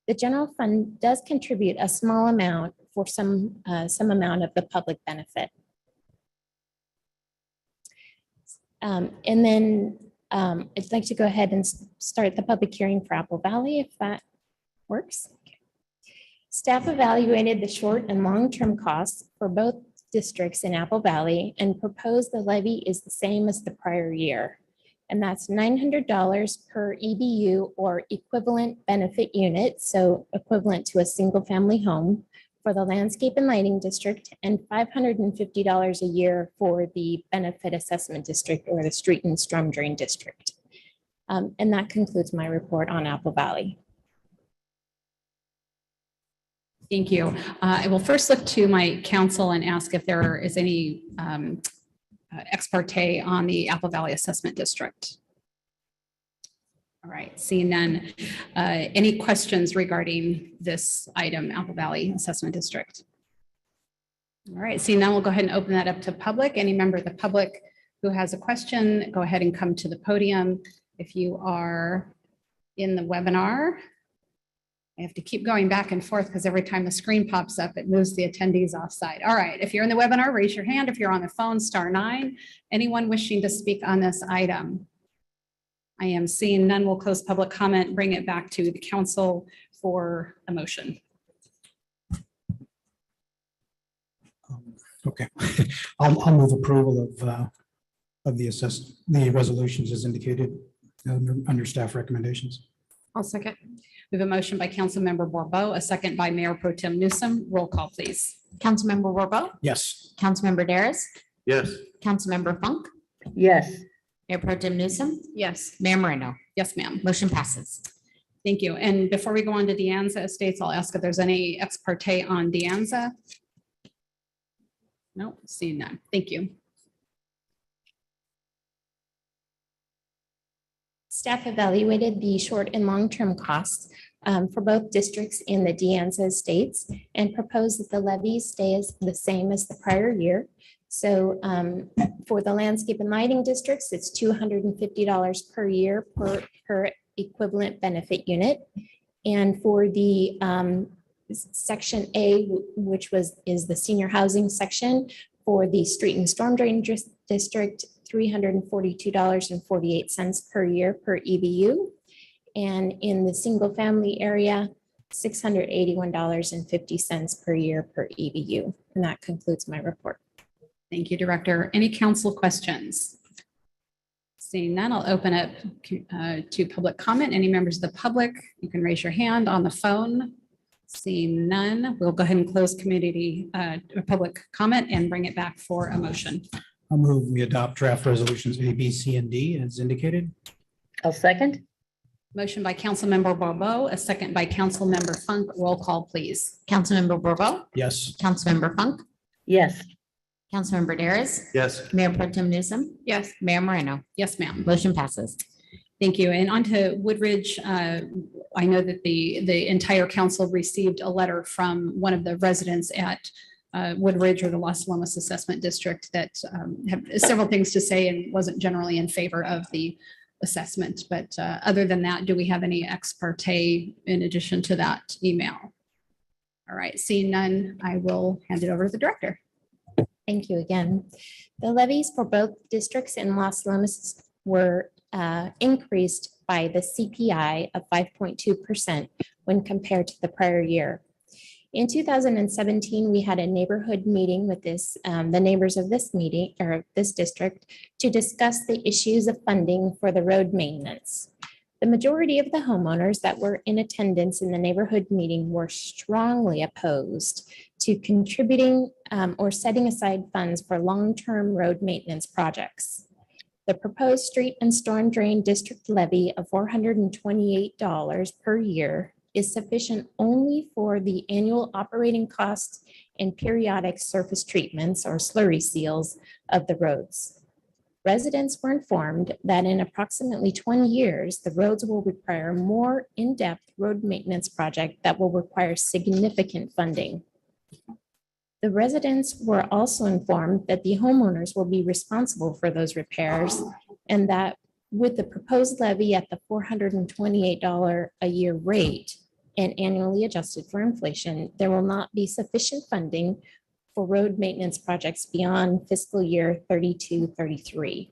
The general fund does contribute a small amount for some amount of the public benefit. And then I'd like to go ahead and start the public hearing for Apple Valley, if that works. Okay. Staff evaluated the short and long-term costs for both districts in Apple Valley and proposed the levy is the same as the prior year. And that's $900 per EBU or equivalent benefit unit, so equivalent to a single family home, for the landscape and lighting district, and $550 a year for the benefit assessment district or the street and storm drain district. And that concludes my report on Apple Valley. Thank you. I will first look to my counsel and ask if there is any ex parte on the Apple Valley Assessment District. All right, seeing none. Any questions regarding this item, Apple Valley Assessment District? All right, seeing none, we'll go ahead and open that up to public. Any member of the public who has a question, go ahead and come to the podium. If you are in the webinar, I have to keep going back and forth because every time the screen pops up, it moves the attendees offside. All right, if you're in the webinar, raise your hand. If you're on the phone, *9. Anyone wishing to speak on this item? I am seeing none. We'll close public comment, bring it back to the council for a motion. Okay, I'll move approval of the resolutions as indicated under staff recommendations. I'll second. We have a motion by Councilmember Borbo, a second by Mayor Pro Tem Newsom. Roll call, please. Councilmember Warbo, Yes. Councilmember Daris, Yes. Councilmember Funk, Yes, Mayor Pro Tem Newsom, Yes. Mayor Moreno. Yes, ma'am. Motion passes. Thank you. And before we go on to De Anza Estates, I'll ask if there's any ex parte on De Anza. No, seeing none. Thank you. Staff evaluated the short and long-term costs for both districts in the De Anza estates and proposed that the levies stay as the same as the prior year. So for the landscape and lighting districts, it's $250 per year per equivalent benefit unit. And for the section A, which is the senior housing section, for the street and storm drain district, $342.48 per year per EBU. And in the single family area, $681.50 per year per EBU. And that concludes my report. Thank you, Director. Any council questions? Seeing none, I'll open up to public comment. Any members of the public, you can raise your hand on the phone. Seeing none, we'll go ahead and close public comment and bring it back for a motion. I'll move we adopt draft resolutions A, B, C, and D as indicated. I'll second. Motion by Councilmember Borbo, a second by Councilmember Funk. Roll call, please. Councilmember Borbo, Yes. Councilmember Funk, Yes, Councilmember Daris, Yes. Mayor Pro Tem Newsom, Yes. Mayor Moreno. Yes, ma'am. Motion passes. Thank you. And on to Woodridge. I know that the entire council received a letter from one of the residents at Woodridge or the Las Lomas Assessment District that have several things to say and wasn't generally in favor of the assessment. But other than that, do we have any ex parte in addition to that email? All right, seeing none, I will hand it over to the director. Thank you again. The levies for both districts in Las Lomas were increased by the CPI of 5.2% when compared to the prior year. In 2017, we had a neighborhood meeting with the neighbors of this district to discuss the issues of funding for the road maintenance. The majority of the homeowners that were in attendance in the neighborhood meeting were strongly opposed to contributing or setting aside funds for long-term road maintenance projects. The proposed street and storm drain district levy of $428 per year is sufficient only for the annual operating costs and periodic surface treatments or slurry seals of the roads. Residents were informed that in approximately 20 years, the roads will require more in-depth road maintenance project that will require significant funding. The residents were also informed that the homeowners will be responsible for those repairs and that with the proposed levy at the $428 a year rate and annually adjusted for inflation, there will not be sufficient funding for road maintenance projects beyond fiscal year 32-33.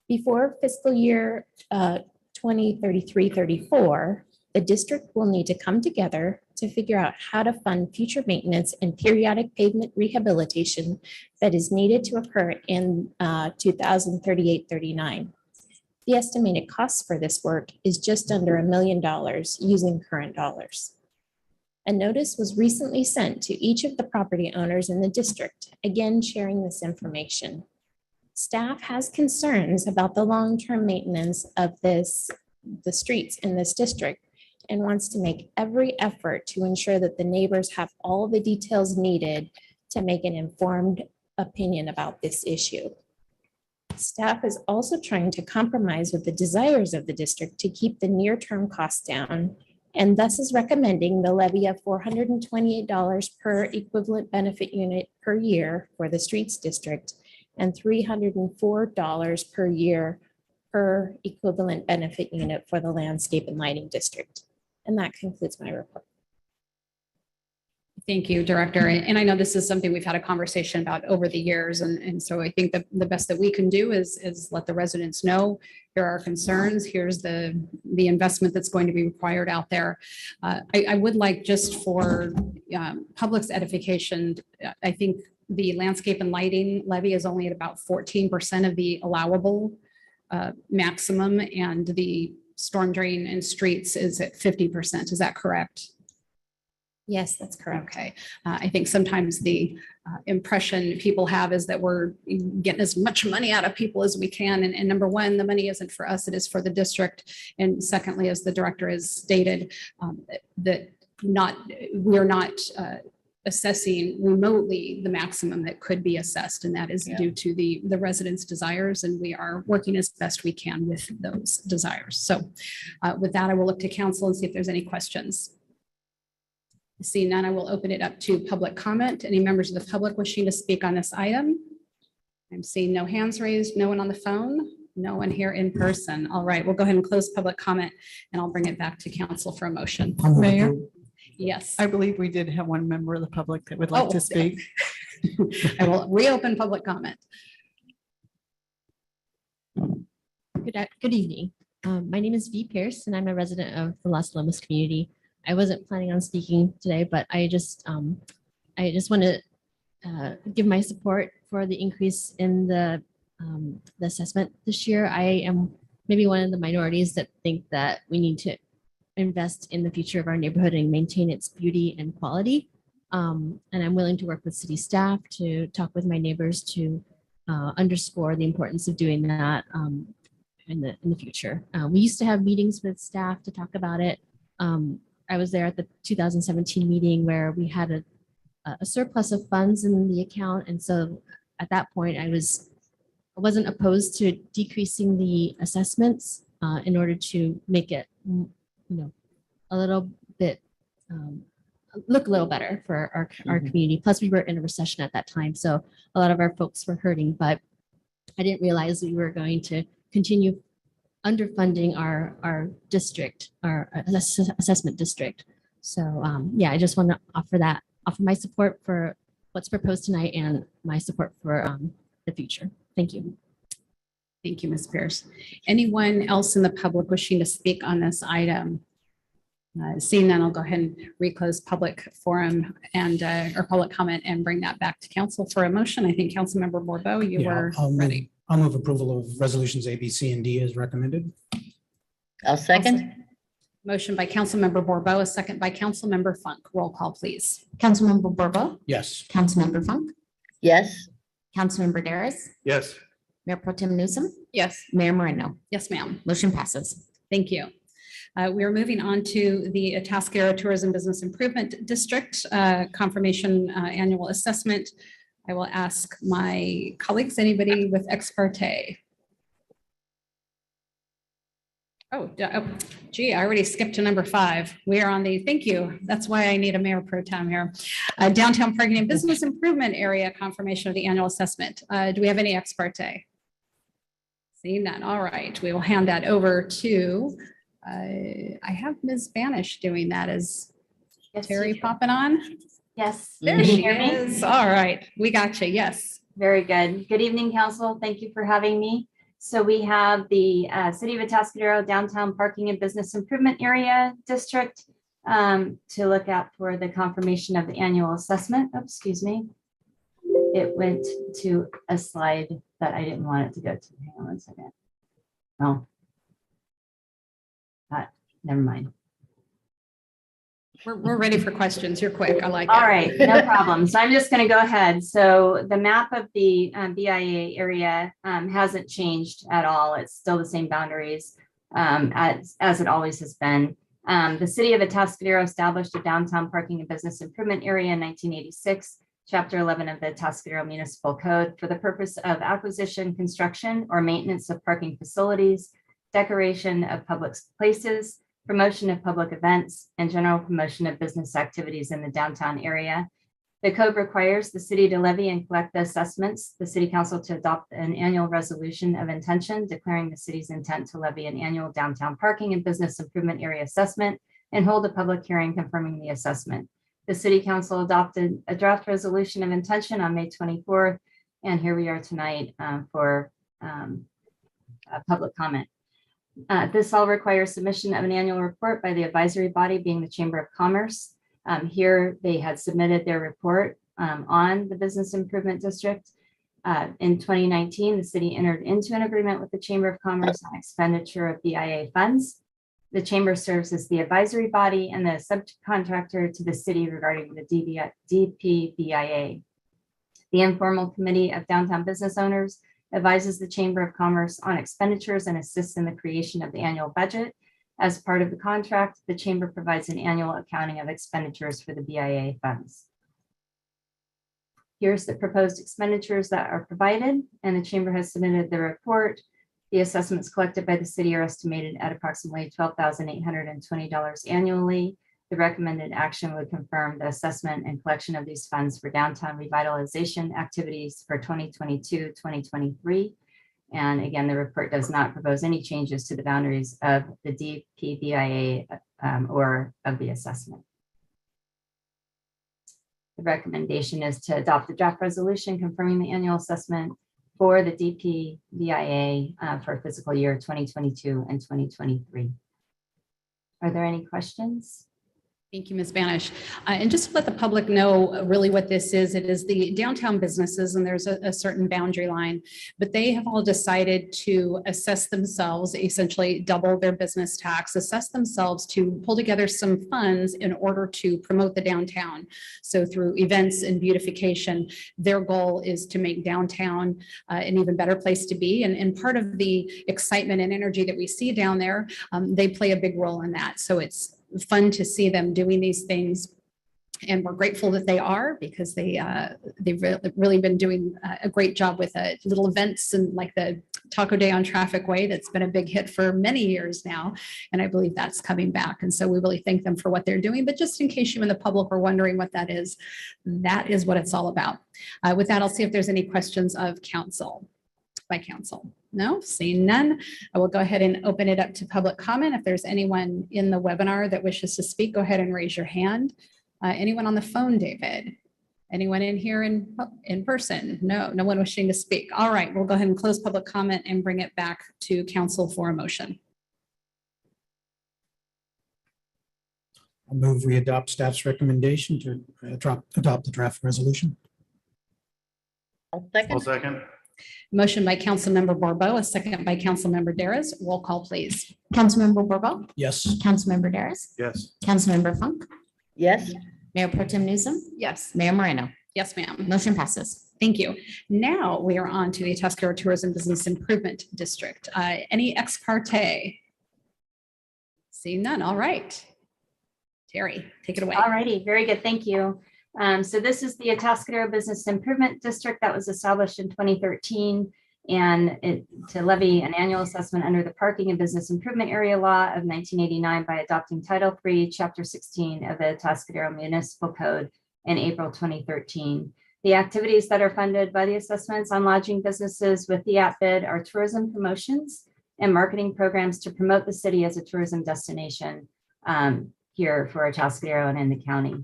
Before fiscal year 2033-34, the district will need to come together to figure out how to fund future maintenance and periodic pavement rehabilitation that is needed to occur in 2038-39. The estimated cost for this work is just under $1 million using current dollars. A notice was recently sent to each of the property owners in the district, again sharing this information. Staff has concerns about the long-term maintenance of the streets in this district and wants to make every effort to ensure that the neighbors have all the details needed to make an informed opinion about this issue. Staff is also trying to compromise with the desires of the district to keep the near-term costs down, and thus is recommending the levy of $428 per equivalent benefit unit per year for the streets district and $304 per year per equivalent benefit unit for the landscape and lighting district. And that concludes my report. Thank you, Director. And I know this is something we've had a conversation about over the years. And so I think that the best that we can do is let the residents know here are our concerns. Here's the investment that's going to be required out there. I would like, just for public's edification, I think the landscape and lighting levy is only at about 14% of the allowable maximum, and the storm drain and streets is at 50%. Is that correct? Yes, that's correct. Okay. I think sometimes the impression people have is that we're getting as much money out of people as we can. And number one, the money isn't for us, it is for the district. And secondly, as the director has stated, that we're not assessing remotely the maximum that could be assessed. And that is due to the residents' desires. And we are working as best we can with those desires. So with that, I will look to council and see if there's any questions. Seeing none, I will open it up to public comment. Any members of the public wishing to speak on this item? I'm seeing no hands raised, no one on the phone, no one here in person. All right, we'll go ahead and close public comment and I'll bring it back to council for a motion. Mayor, Yes, I believe we did have one member of the public that would like Oh, to speak. I will reopen public comment. Good evening. My name is V. Pierce, and I'm a resident of the Las Lomas community. I wasn't planning on speaking today, but I just want to give my support for the increase in the assessment this year. I am maybe one of the minorities that think that we need to invest in the future of our neighborhood and maintain its beauty and quality. And I'm willing to work with city staff to talk with my neighbors to underscore the importance of doing that in the future. We used to have meetings with staff to talk about it. I was there at the 2017 meeting where we had a surplus of funds in the account. And so at that point, I wasn't opposed to decreasing the assessments in order to make it, a little bit, look a little better for our community. Plus we were in a recession at that time. So a lot of our folks were hurting, but I didn't realize we were going to continue underfunding our district, our assessment district. So yeah, I just want to offer my support for what's proposed tonight and my support for the future. Thank you. Thank you, Ms. Pierce. Anyone else in the public wishing to speak on this item? Seeing none, I'll go ahead and reclose public forum and or public comment and bring that back to council for a motion. I think Councilmember Borbeau, you were ready. I'll move approval of resolutions A, B, C, and D as recommended. I'll second. Motion by Councilmember Borbeau, a second by Councilmember Funk. Roll call, please. Councilmember Borbo, Yes. Councilmember Funk, Yes. Councilmember Daris, Yes. Mayor Pro Tem Newsom, Yes. Mayor Moreno. Yes, ma'am. Motion passes. Thank you. We are moving on to the Atascadero Tourism Business Improvement District confirmation annual assessment. I will ask my colleagues, anybody with ex parte? Oh, gee, I already skipped to number 5. We are on thank you. That's why I need a mayor pro tem here. Downtown parking and business improvement area confirmation of the annual assessment. Do we have any ex parte? Seeing none. All right, we will hand that over to, I have Ms. Banish doing that. Is Terry popping on? Yes. There Can you she hear me? is. All right, we got you. Yes. Very good. Good evening, council. Thank you for having me. So we have the City of Atascadero Downtown Parking and Business Improvement Area District to look at for the confirmation of the annual assessment. Oh, excuse me. It went to a slide that I didn't want it to go to. Hang on one second. Oh. Never mind. We're ready for questions. You're quick. I like it. All right, no problem. So I'm just going to go ahead. So the map of the BIA area hasn't changed at all. It's still the same boundaries as it always has been. The city of Atascadero established a downtown parking and business improvement area in 1986, Chapter 11 of the Atascadero Municipal Code, for the purpose of acquisition, construction, or maintenance of parking facilities, decoration of public places, promotion of public events, and general promotion of business activities in the downtown area. The code requires the city to levy and collect the assessments, the city council to adopt an annual resolution of intention declaring the city's intent to levy an annual downtown parking and business improvement area assessment, and hold a public hearing confirming the assessment. The city council adopted a draft resolution of intention on May 24th, and here we are tonight for a public comment. This all requires submission of an annual report by the advisory body, being the Chamber of Commerce. Here they had submitted their report on the Business Improvement District. In 2019, the city entered into an agreement with the Chamber of Commerce on expenditure of BIA funds. The chamber serves as the advisory body and the subcontractor to the city regarding the DPBIA. The informal committee of downtown business owners advises the Chamber of Commerce on expenditures and assists in the creation of the annual budget. As part of the contract, the chamber provides an annual accounting of expenditures for the BIA funds. Here's the proposed expenditures that are provided, and the chamber has submitted the report. The assessments collected by the city are estimated at approximately $12,820 annually. The recommended action would confirm the assessment and collection of these funds for downtown revitalization activities for 2022-2023. And again, the report does not propose any changes to the boundaries of the DPBIA or of the assessment. The recommendation is to adopt the draft resolution confirming the annual assessment for the DPBIA for fiscal year 2022 and 2023. Are there any questions? Thank you, Ms. Banish. And just to let the public know really what this is, it is the downtown businesses, and there's a certain boundary line, but they have all decided to assess themselves, essentially double their business tax, assess themselves to pull together some funds in order to promote the downtown. So through events and beautification, their goal is to make downtown an even better place to be. And part of the excitement and energy that we see down there, they play a big role in that. So it's fun to see them doing these things. And we're grateful that they are, because they've really been doing a great job with little events and like the Taco Day on Traffic Way. That's been a big hit for many years now. And I believe that's coming back. And so we really thank them for what they're doing. But just in case you in the public are wondering what that is what it's all about. With that, I'll see if there's any questions of council. By council. No, seeing none, I will go ahead and open it up to public comment. If there's anyone in the webinar that wishes to speak, go ahead and raise your hand. Anyone on the phone, David? Anyone in here in person? No, no one wishing to speak. All right, we'll go ahead and close public comment and bring it back to council for a motion. I move we adopt staff's recommendation to adopt the draft resolution. I'll second. I'll second. Motion by Councilmember Borbo, a second by Councilmember Daris. Roll call, please. Councilmember Borbo, Yes. Councilmember Daris, Yes. Councilmember Funk, Yes, Mayor Pro Tem Newsom, Yes. Mayor Moreno. Yes, ma'am. Motion passes. Thank you. Now we are on to the Atascadero Tourism Business Improvement District. Any ex parte? Seeing none. All right. Terry, take it away. All righty, very good, thank you. So this is the Atascadero Business Improvement District that was established in 2013 and to levy an annual assessment under the Parking and Business Improvement Area Law of 1989 by adopting Title III, Chapter 16 of the Atascadero Municipal Code in April 2013. The activities that are funded by the assessments on lodging businesses with the at-bid are tourism promotions and marketing programs to promote the city as a tourism destination here for Atascadero and in the county.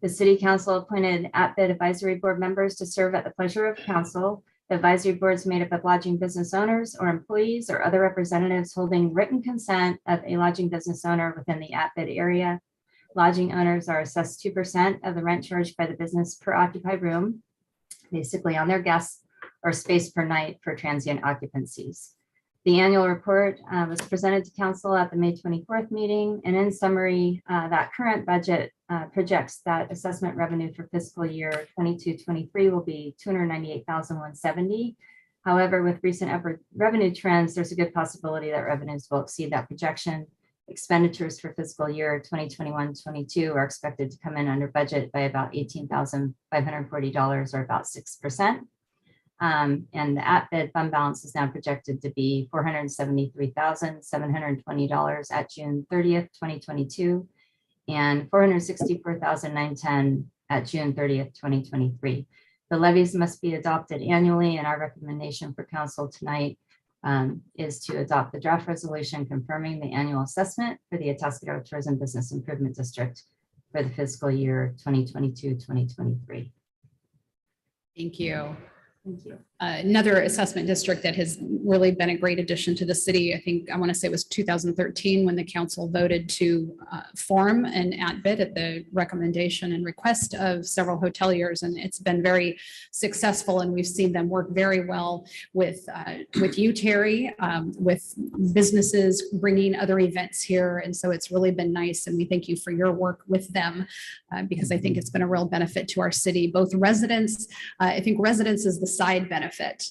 The City Council appointed at-bid advisory board members to serve at the pleasure of council. The advisory boards made up of lodging business owners or employees or other representatives holding written consent of a lodging business owner within the at-bid area. Lodging owners are assessed 2% of the rent charged by the business per occupied room, basically on their guests, or space per night for transient occupancies. The annual report was presented to council at the May 24th meeting, and in summary, that current budget projects that assessment revenue for fiscal year 22-23 will be $298,170. However, with recent upward revenue trends, there's a good possibility that revenues will exceed that projection. Expenditures for fiscal year 2021-22 are expected to come in under budget by about $18,540, or about 6%. And the at-bid fund balance is now projected to be $473,720 at June 30th, 2022, and $464,910 at June 30th, 2023. The levies must be adopted annually, and our recommendation for council tonight is to adopt the draft resolution confirming the annual assessment for the Atascadero Tourism Business Improvement District for the fiscal year 2022-2023. Thank you. Another assessment district that has really been a great addition to the city. I think, I want to say it was 2013 when the council voted to form an ATBID at the recommendation and request of several hoteliers. And it's been very successful. And we've seen them work very well with you, Terry, with businesses bringing other events here. And so it's really been nice. And we thank you for your work with them because I think it's been a real benefit to our city, both residents. I think residents is the side benefit.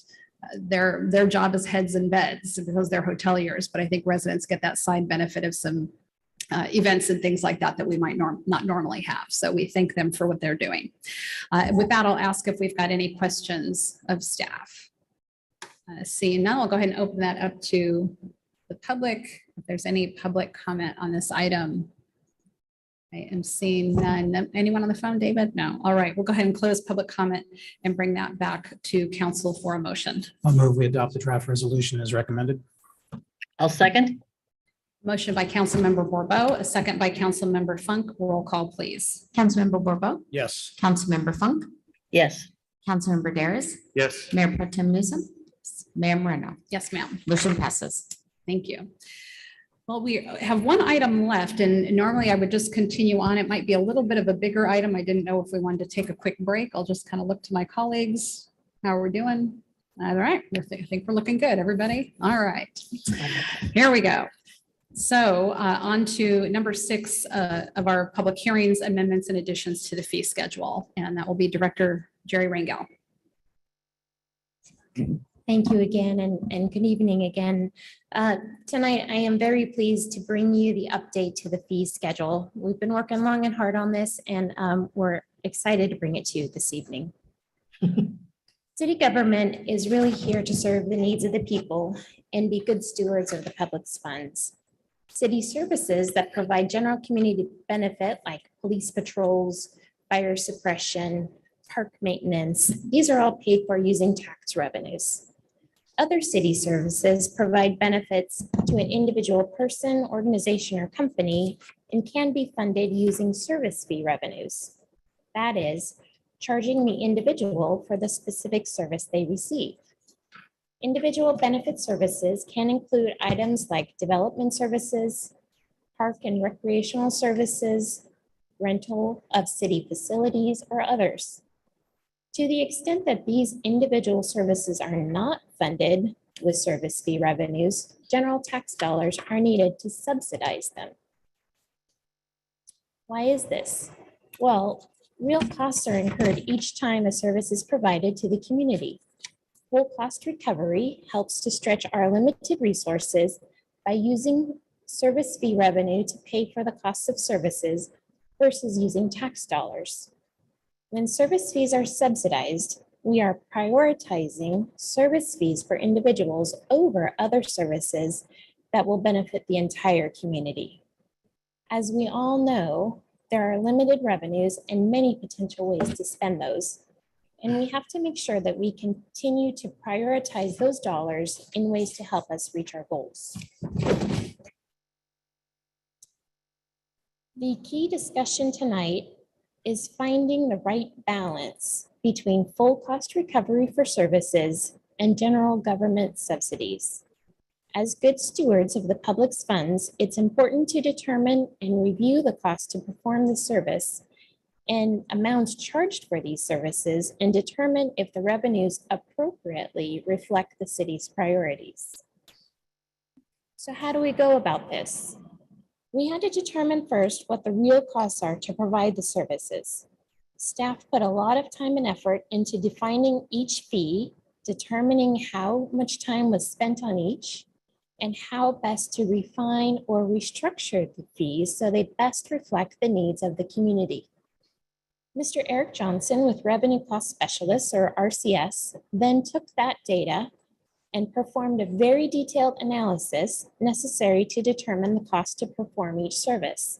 Their job is heads and beds because they're hoteliers, but I think residents get that side benefit of some events and things like that that we might not normally have. So we thank them for what they're doing. With that, I'll ask if we've got any questions of staff. Seeing none, I'll go ahead and open that up to the public. If there's any public comment on this item. I am seeing none. Anyone on the phone, David? No. All right, we'll go ahead and close public comment and bring that back to council for a motion. I'll move we adopt the draft resolution as recommended. I'll second. Motion by Councilmember Borbeau, a second by Councilmember Funk. Roll call, please. Councilmember Borbeau, Yes. Councilmember Funk, Yes. Councilmember Daris, Yes. Mayor Pro Tem Newsom, Mayor Moreno. Yes, ma'am. Motion passes. Thank you. Well, we have one item left, and normally I would just continue on. It might be a little bit of a bigger item. I didn't know if we wanted to take a quick break. I'll just kind of look to my colleagues. How are we doing? All right. I think we're looking good, everybody. All right. Here we go. So on to number 6 of our public hearings, amendments and additions to the fee schedule. And that will be Director Jerry Rangel. Thank you again and good evening again. Tonight, I am very pleased to bring you the update to the fee schedule. We've been working long and hard on this and we're excited to bring it to you this evening. City government is really here to serve the needs of the people and be good stewards of the public's funds. City services that provide general community benefit like police patrols, fire suppression, park maintenance, these are all paid for using tax revenues. Other city services provide benefits to an individual person, organization, or company and can be funded using service fee revenues. That is, charging the individual for the specific service they receive. Individual benefit services can include items like development services, park and recreational services, rental of city facilities, or others. To the extent that these individual services are not funded with service fee revenues, general tax dollars are needed to subsidize them. Why is this? Well, real costs are incurred each time a service is provided to the community. Full cost recovery helps to stretch our limited resources by using service fee revenue to pay for the costs of services versus using tax dollars. When service fees are subsidized, we are prioritizing service fees for individuals over other services that will benefit the entire community. As we all know, there are limited revenues and many potential ways to spend those. And we have to make sure that we continue to prioritize those dollars in ways to help us reach our goals. The key discussion tonight is finding the right balance between full cost recovery for services and general government subsidies. As good stewards of the public's funds, it's important to determine and review the cost to perform the service and amounts charged for these services and determine if the revenues appropriately reflect the city's priorities. So how do we go about this? We had to determine first what the real costs are to provide the services. Staff put a lot of time and effort into defining each fee, determining how much time was spent on each, and how best to refine or restructure the fees so they best reflect the needs of the community. Mr. Eric Johnson with Revenue Cost Specialists, or RCS, then took that data and performed a very detailed analysis necessary to determine the cost to perform each service.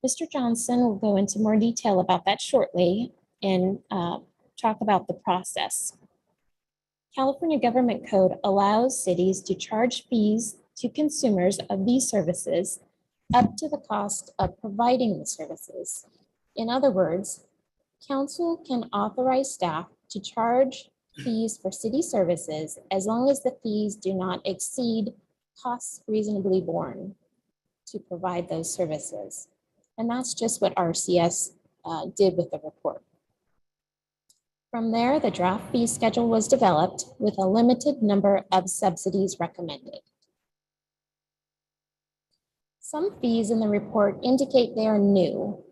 Mr. Johnson will go into more detail about that shortly and talk about the process. California Government Code allows cities to charge fees to consumers of these services up to the cost of providing the services. In other words, council can authorize staff to charge fees for city services as long as the fees do not exceed costs reasonably borne to provide those services. And that's just what RCS did with the report. From there, the draft fee schedule was developed with a limited number of subsidies recommended. Some fees in the report indicate they are new.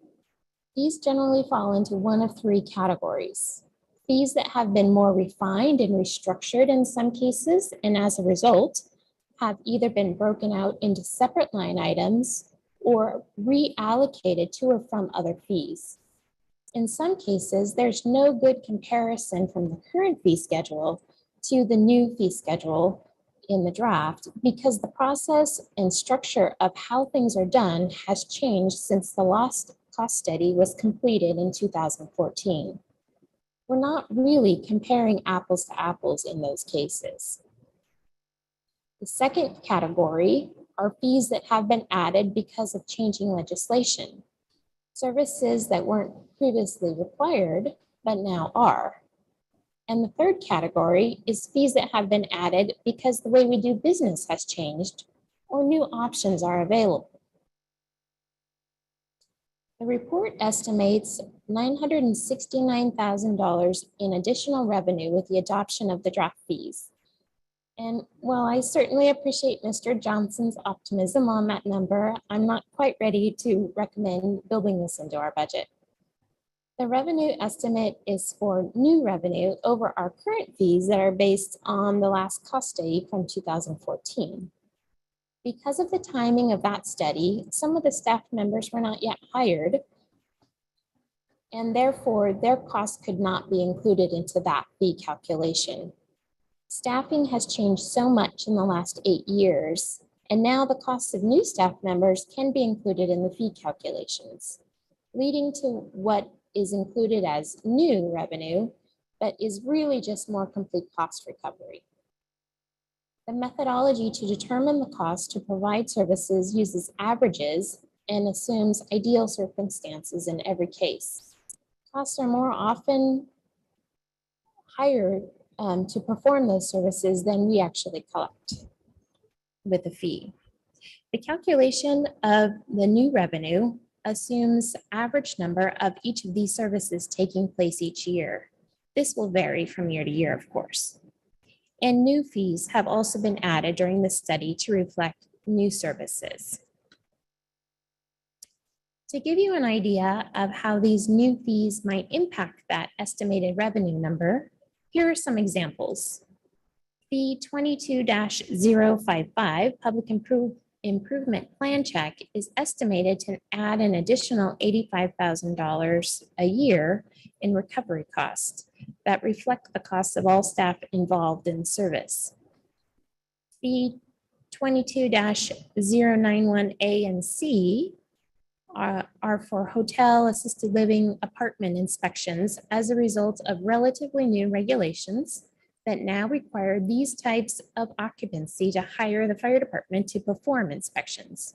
These generally fall into one of three categories. Fees that have been more refined and restructured in some cases, and as a result, have either been broken out into separate line items or reallocated to or from other fees. In some cases, there's no good comparison from the current fee schedule to the new fee schedule in the draft because the process and structure of how things are done has changed since the last cost study was completed in 2014. We're not really comparing apples to apples in those cases. The second category are fees that have been added because of changing legislation. Services that weren't previously required, but now are. And the third category is fees that have been added because the way we do business has changed or new options are available. The report estimates $969,000 in additional revenue with the adoption of the draft fees. And while I certainly appreciate Mr. Johnson's optimism on that number, I'm not quite ready to recommend building this into our budget. The revenue estimate is for new revenue over our current fees that are based on the last cost study from 2014. Because of the timing of that study, some of the staff members were not yet hired, and therefore their costs could not be included into that fee calculation. Staffing has changed so much in the last 8 years, and now the costs of new staff members can be included in the fee calculations, leading to what is included as new revenue, but is really just more complete cost recovery. The methodology to determine the cost to provide services uses averages and assumes ideal circumstances in every case. Costs are more often higher to perform those services than we actually collect with a fee. The calculation of the new revenue assumes average number of each of these services taking place each year. This will vary from year to year, of course. And new fees have also been added during the study to reflect new services. To give you an idea of how these new fees might impact that estimated revenue number, here are some examples. Fee 22-055, Public Improvement Plan Check, is estimated to add an additional $85,000 a year in recovery costs that reflect the costs of all staff involved in service. Fee 22-091A and C are for hotel, assisted living, apartment inspections as a result of relatively new regulations that now require these types of occupancy to hire the fire department to perform inspections.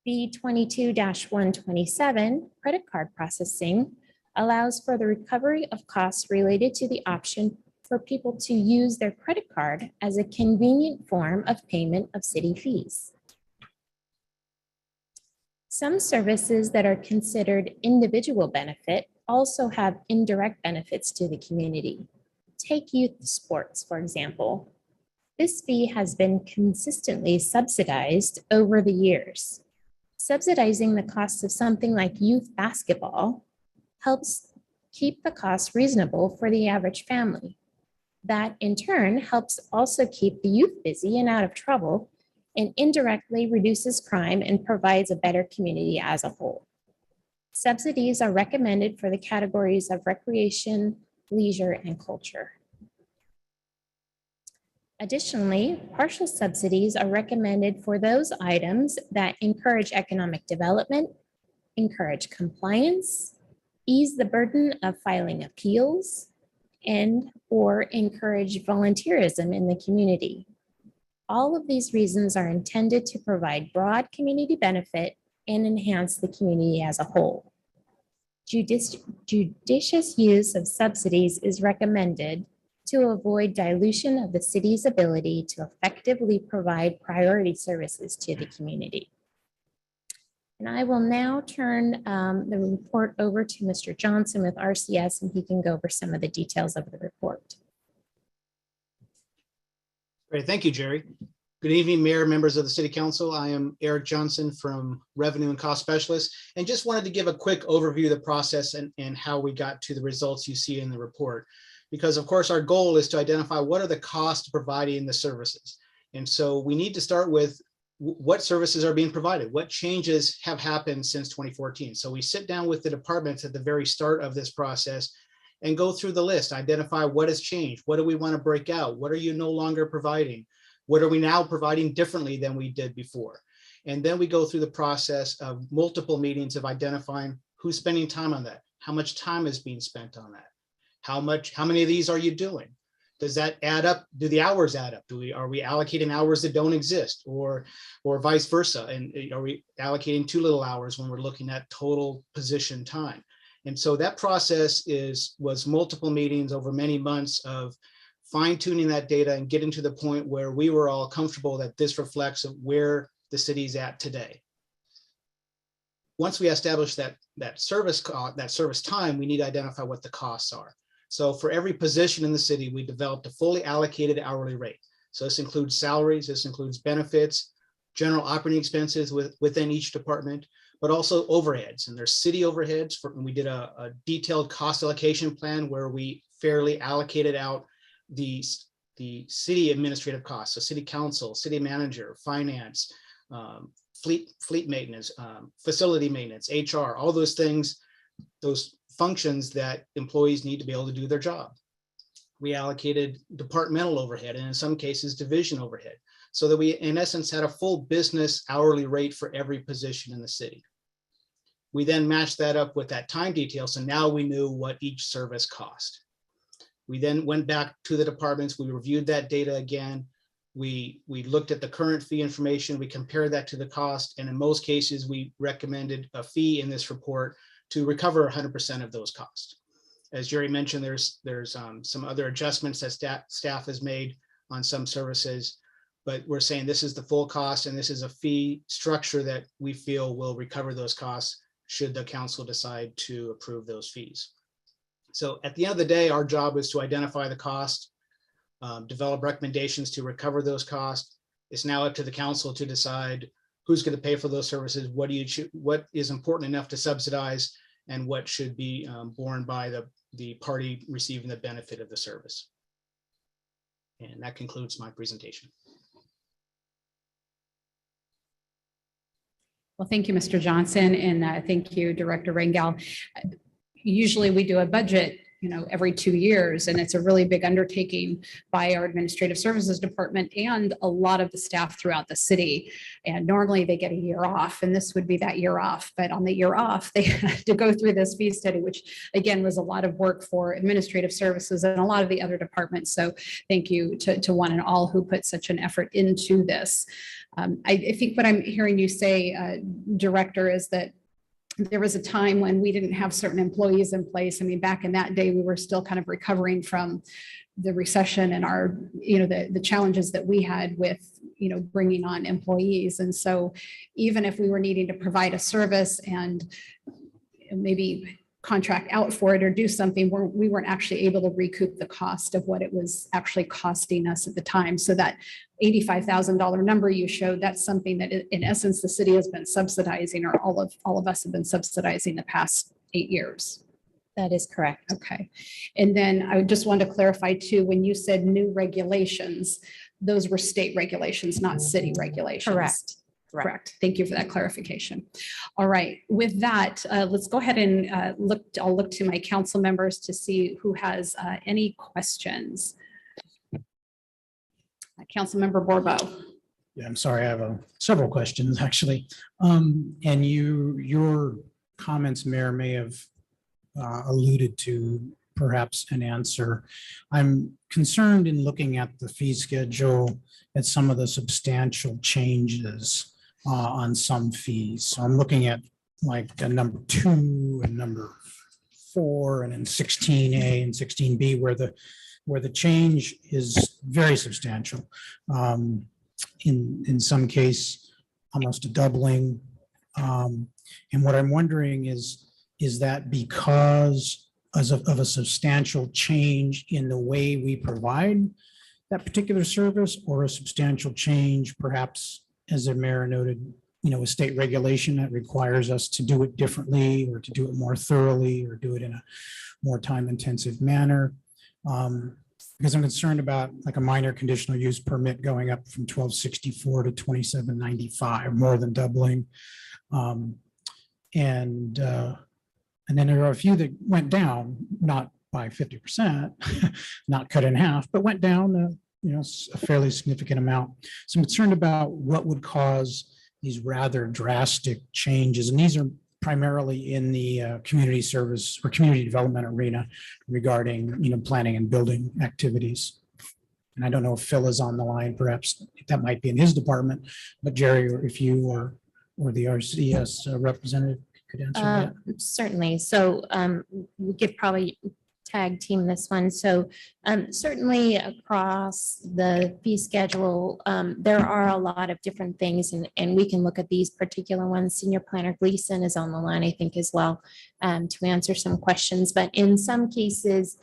Fee 22-127, credit card processing, allows for the recovery of costs related to the option for people to use their credit card as a convenient form of payment of city fees. Some services that are considered individual benefit also have indirect benefits to the community. Take youth sports, for example. This fee has been consistently subsidized over the years. Subsidizing the cost of something like youth basketball helps keep the cost reasonable for the average family. That in turn helps also keep the youth busy and out of trouble, and indirectly reduces crime and provides a better community as a whole. Subsidies are recommended for the categories of recreation, leisure, and culture. Additionally, partial subsidies are recommended for those items that encourage economic development, encourage compliance, ease the burden of filing appeals, and/or encourage volunteerism in the community. All of these reasons are intended to provide broad community benefit and enhance the community as a whole. Judicious use of subsidies is recommended to avoid dilution of the city's ability to effectively provide priority services to the community. And I will now turn the report over to Mr. Johnson with RCS, and he can go over some of the details of the report. Great, thank you, Jerry. Good evening, Mayor, members of the City Council. I am Eric Johnson from Revenue and Cost Specialist, and just wanted to give a quick overview of the process and how we got to the results you see in the report. Because of course, our goal is to identify what are the costs of providing the services. And so we need to start with what services are being provided, what changes have happened since 2014. So we sit down with the departments at the very start of this process and go through the list, identify what has changed, what do we want to break out, what are you no longer providing, what are we now providing differently than we did before. And then we go through the process of multiple meetings of identifying who's spending time on that, how much time is being spent on that, how many of these are you doing? Does that add up? Do the hours add up? Are we allocating hours that don't exist, or vice versa? And are we allocating too little hours when we're looking at total position time? And so that process was multiple meetings over many months of fine tuning that data and getting to the point where we were all comfortable that this reflects where the city's at today. Once we establish that service time, we need to identify what the costs are. So for every position in the city, we developed a fully allocated hourly rate. So this includes salaries, this includes benefits, general operating expenses within each department, but also overheads. And there's city overheads. We did a detailed cost allocation plan where we fairly allocated out the city administrative costs. So city council, city manager, finance, fleet maintenance, facility maintenance, HR, all those things, those functions that employees need to be able to do their job. We allocated departmental overhead and in some cases division overhead, so that we in essence had a full business hourly rate for every position in the city. We then matched that up with that time detail, so now we knew what each service cost. We then went back to the departments, we reviewed that data again, we looked at the current fee information, we compared that to the cost, and in most cases we recommended a fee in this report to recover 100% of those costs. As Jerry mentioned, there's some other adjustments that staff has made on some services, but we're saying this is the full cost and this is a fee structure that we feel will recover those costs should the council decide to approve those fees. So at the end of the day, our job is to identify the cost, develop recommendations to recover those costs. It's now up to the council to decide who's going to pay for those services, what is important enough to subsidize, and what should be borne by the party receiving the benefit of the service. And that concludes my presentation. Well, thank you, Mr. Johnson, and thank you, Director Rangel. Usually we do a budget, every 2 years, and it's a really big undertaking by our administrative services department and a lot of the staff throughout the city. And normally they get a year off, and this would be that year off. But on the year off, they had to go through this fee study, which again was a lot of work for administrative services and a lot of the other departments. So thank you to one and all who put such an effort into this. I think what I'm hearing you say, Director, is that there was a time when we didn't have certain employees in place. I mean, back in that day, we were still kind of recovering from the recession and our, the challenges that we had with, bringing on employees. And so even if we were needing to provide a service and maybe contract out for it or do something, we weren't actually able to recoup the cost of what it was actually costing us at the time. So that $85,000 number you showed, that's something that in essence the city has been subsidizing, or all of us have been subsidizing the past 8 years. That is correct. Okay. And then I just wanted to clarify too, when you said new regulations, those were state regulations, not city regulations. Correct. Correct. Thank you for that clarification. All right. With that, let's go ahead and I'll look to my council members to see who has any questions. Councilmember Borbo. Yeah, I'm sorry. I have several questions actually. And your comments, Mayor, may have alluded to perhaps an answer. I'm concerned in looking at the fee schedule at some of the substantial changes on some fees. So I'm looking at like a number 2 and number 4 and then 16A and 16B, where the where the change is very substantial. In some case, almost a doubling. And what I'm wondering is that because of a substantial change in the way we provide that particular service, or a substantial change, perhaps, as the mayor noted, a state regulation that requires us to do it differently, or to do it more thoroughly, or do it in a more time-intensive manner. Because I'm concerned about like a minor conditional use permit going up from 1264 to 2795, more than doubling. And then there are a few that went down, not by 50%, not cut in half, but went down, a fairly significant amount. So I'm concerned about what would cause these rather drastic changes. And these are primarily in the community service or community development arena regarding, planning and building activities. And I don't know if Phil is on the line, perhaps that might be in his department, but Jerry, or if you or the RCS representative could answer that. Certainly. So we could probably tag team this one. So certainly across the fee schedule, there are a lot of different things, and we can look at these particular ones. Senior Planner Gleason is on the line, I think, as well, to answer some questions. But in some cases,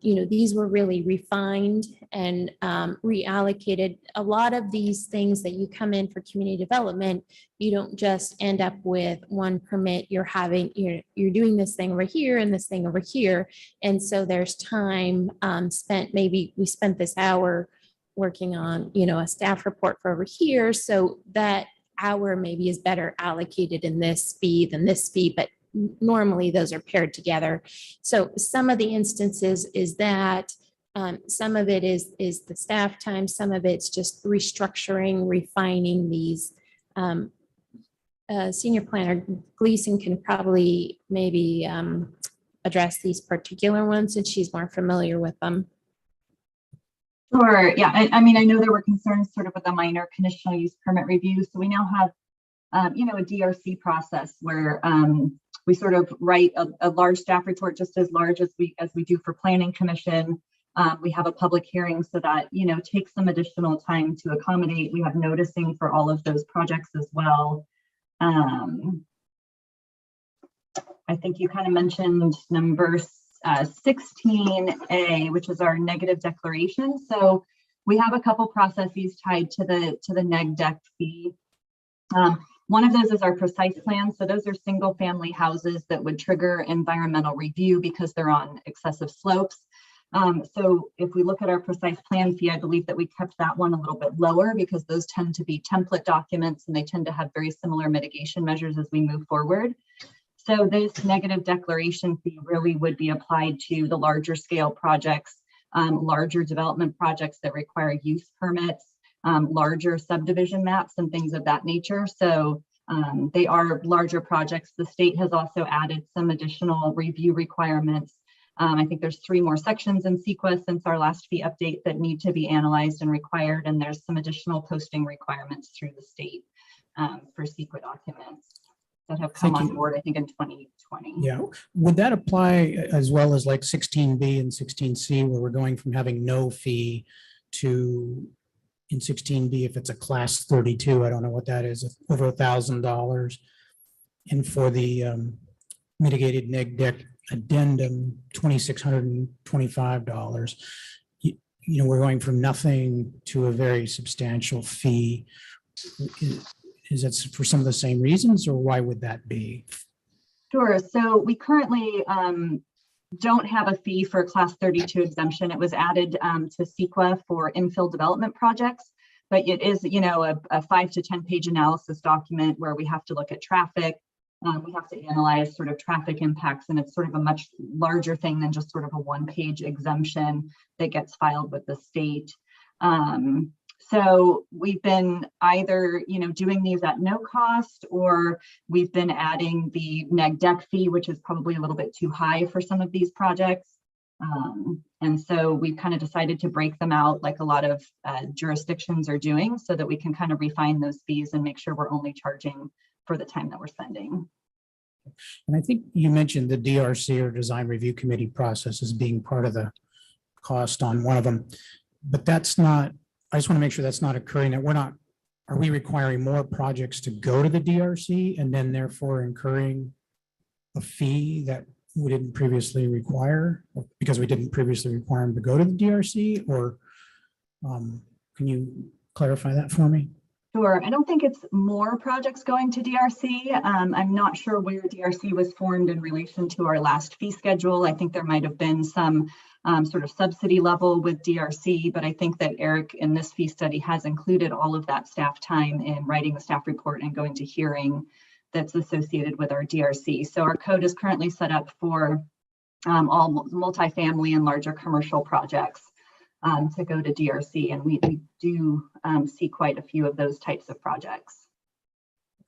these were really refined and reallocated. A lot of these things that you come in for community development, you don't just end up with one permit. You're doing this thing over here and this thing over here. And so there's time spent. Maybe we spent this hour working on, a staff report for over here. So that hour maybe is better allocated in this fee than this fee, but normally those are paired together. So some of the instances is that some of it is the staff time, some of it's just restructuring, refining these. Senior Planner Gleason can probably maybe address these particular ones, since she's more familiar with them. Sure. Yeah. I mean, I know there were concerns sort of with the minor conditional use permit review. So we now have, a DRC process where we sort of write a large staff report, just as large as we do for Planning Commission. We have a public hearing, so that, takes some additional time to accommodate. We have noticing for all of those projects as well. I think you kind of mentioned number 16A, which is our negative declaration. So we have a couple processes tied to the neg dec fee. One of those is our precise plan. So those are single family houses that would trigger environmental review because they're on excessive slopes. So if we look at our precise plan fee, I believe that we kept that one a little bit lower because those tend to be template documents and they tend to have very similar mitigation measures as we move forward. So this negative declaration fee really would be applied to the larger scale projects, larger development projects that require use permits, larger subdivision maps and things of that nature. So they are larger projects. The state has also added some additional review requirements. I think there's 3 more sections in CEQA since our last fee update that need to be analyzed and required. And there's some additional posting requirements through the state for CEQA documents that have come on board, I think, in 2020. Yeah. Would that apply as well as like 16B and 16C, where we're going from having no fee to, in 16B, if it's a class 32, I don't know what that is, over $1,000. And for the mitigated neg dec addendum, $2,625. We're going from nothing to a very substantial fee. Is that for some of the same reasons, or why would that be? Sure. So we currently don't have a fee for class 32 exemption. It was added to CEQA for infill development projects, but it is, a 5 to 10 page analysis document where we have to look at traffic. We have to analyze sort of traffic impacts, and it's sort of a much larger thing than just sort of a 1-page exemption that gets filed with the state. So we've been either, doing these at no cost, or we've been adding the neg dec fee, which is probably a little bit too high for some of these projects. And so we've kind of decided to break them out like a lot of jurisdictions are doing, so that we can kind of refine those fees and make sure we're only charging for the time that we're spending. And I think you mentioned the DRC, or Design Review Committee process, as being part of the cost on one of them. But that's not, I just want to make sure that's not occurring, that we're not, are we requiring more projects to go to the DRC and then therefore incurring a fee that we didn't previously require, because we didn't previously require them to go to the DRC? Or can you clarify that for me? Sure. I don't think it's more projects going to DRC. I'm not sure where DRC was formed in relation to our last fee schedule. I think there might have been some sort of subsidy level with DRC, but I think that Eric in this fee study has included all of that staff time in writing the staff report and going to hearing that's associated with our DRC. So our code is currently set up for all multifamily and larger commercial projects to go to DRC, and we do see quite a few of those types of projects.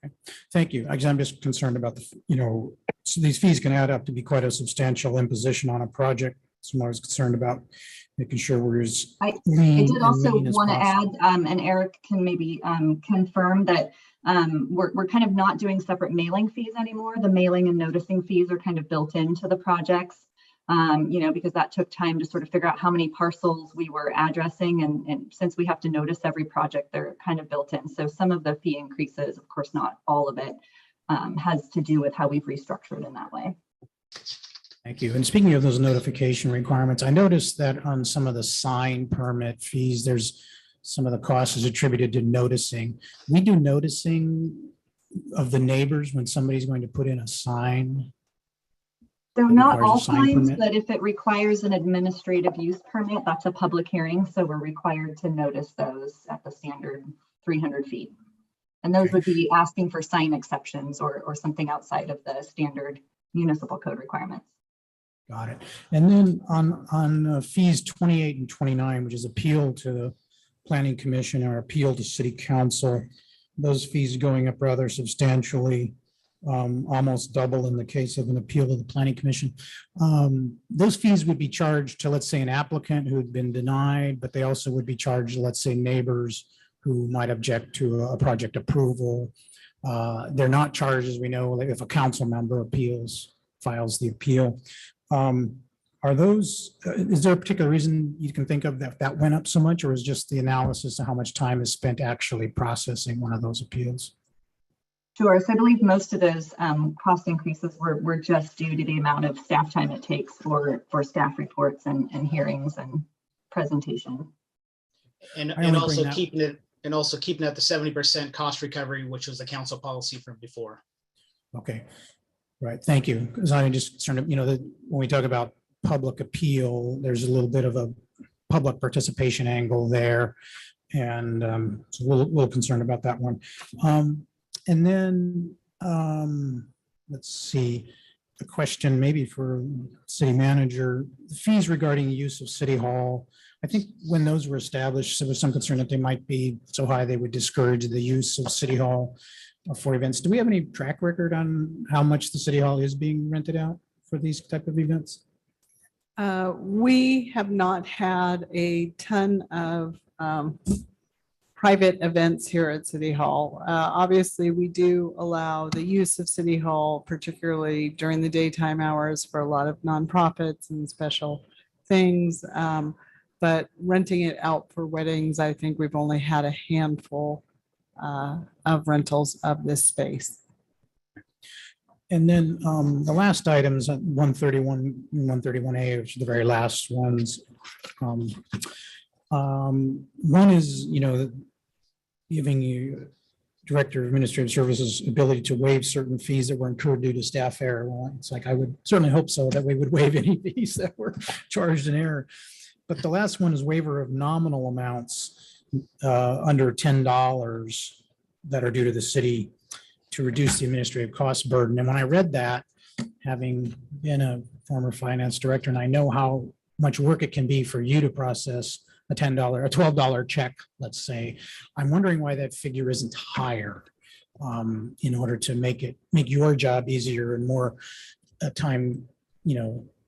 Okay. Thank you. I'm just concerned about so these fees can add up to be quite a substantial imposition on a project. So I was concerned about making sure we're as I lean did and also mean as want to add, possible. and Eric can maybe confirm that we're kind of not doing separate mailing fees anymore. The mailing and noticing fees are kind of built into the projects. Because that took time to sort of figure out how many parcels we were addressing. And since we have to notice every project, they're kind of built in. So some of the fee increases, of course, not all of it, has to do with how we've restructured in that way. Thank you. And speaking of those notification requirements, I noticed that on some of the sign permit fees, there's some of the cost is attributed to noticing. We do noticing of the neighbors when somebody's going to put in a sign. So not all requires a sign signs, permit? but if it requires an administrative use permit, that's a public hearing. So we're required to notice those at the standard 300 feet. And those would be asking for sign exceptions or something outside of the standard municipal code requirements. Got it. And then on fees 28 and 29, which is appeal to the planning commission or appeal to city council, those fees going up rather substantially. Almost double in the case of an appeal to the planning commission. Those fees would be charged to, let's say, an applicant who had been denied, but they also would be charged, let's say, neighbors who might object to a project approval. They're not charged, as we know, like if a council member files the appeal. Are those, is there a particular reason you can think of that went up so much, or is just the analysis of how much time is spent actually processing one of those appeals? Sure. So I believe most of those cost increases were just due to the amount of staff time it takes for staff reports and hearings and presentation. And also keeping it at the 70% cost recovery, which was the council policy from before. Okay, right. Thank you. Because I'm just concerned, that when we talk about public appeal, there's a little bit of a public participation angle there, and so a little concerned about that one. And then, let's see, a question maybe for city manager, the fees regarding the use of city hall. I think when those were established, there was some concern that they might be so high they would discourage the use of city hall for events. Do we have any track record on how much the city hall is being rented out for these type of events? We have not had a ton of private events here at City Hall. Obviously, we do allow the use of City Hall, particularly during the daytime hours for a lot of nonprofits and special things. But renting it out for weddings, I think we've only had a handful of rentals of this space. And then the last items, 131, 131A, which are the very last ones. One is, giving you Director of Administrative Services ability to waive certain fees that were incurred due to staff error. Well, it's like, I would certainly hope so that we would waive any fees that were charged in error. But the last one is waiver of nominal amounts under $10 that are due to the city to reduce the administrative cost burden. And when I read that, having been a former finance director, and I know how much work it can be for you to process a $12 check, let's say, I'm wondering why that figure isn't higher in order to make your job easier and more time,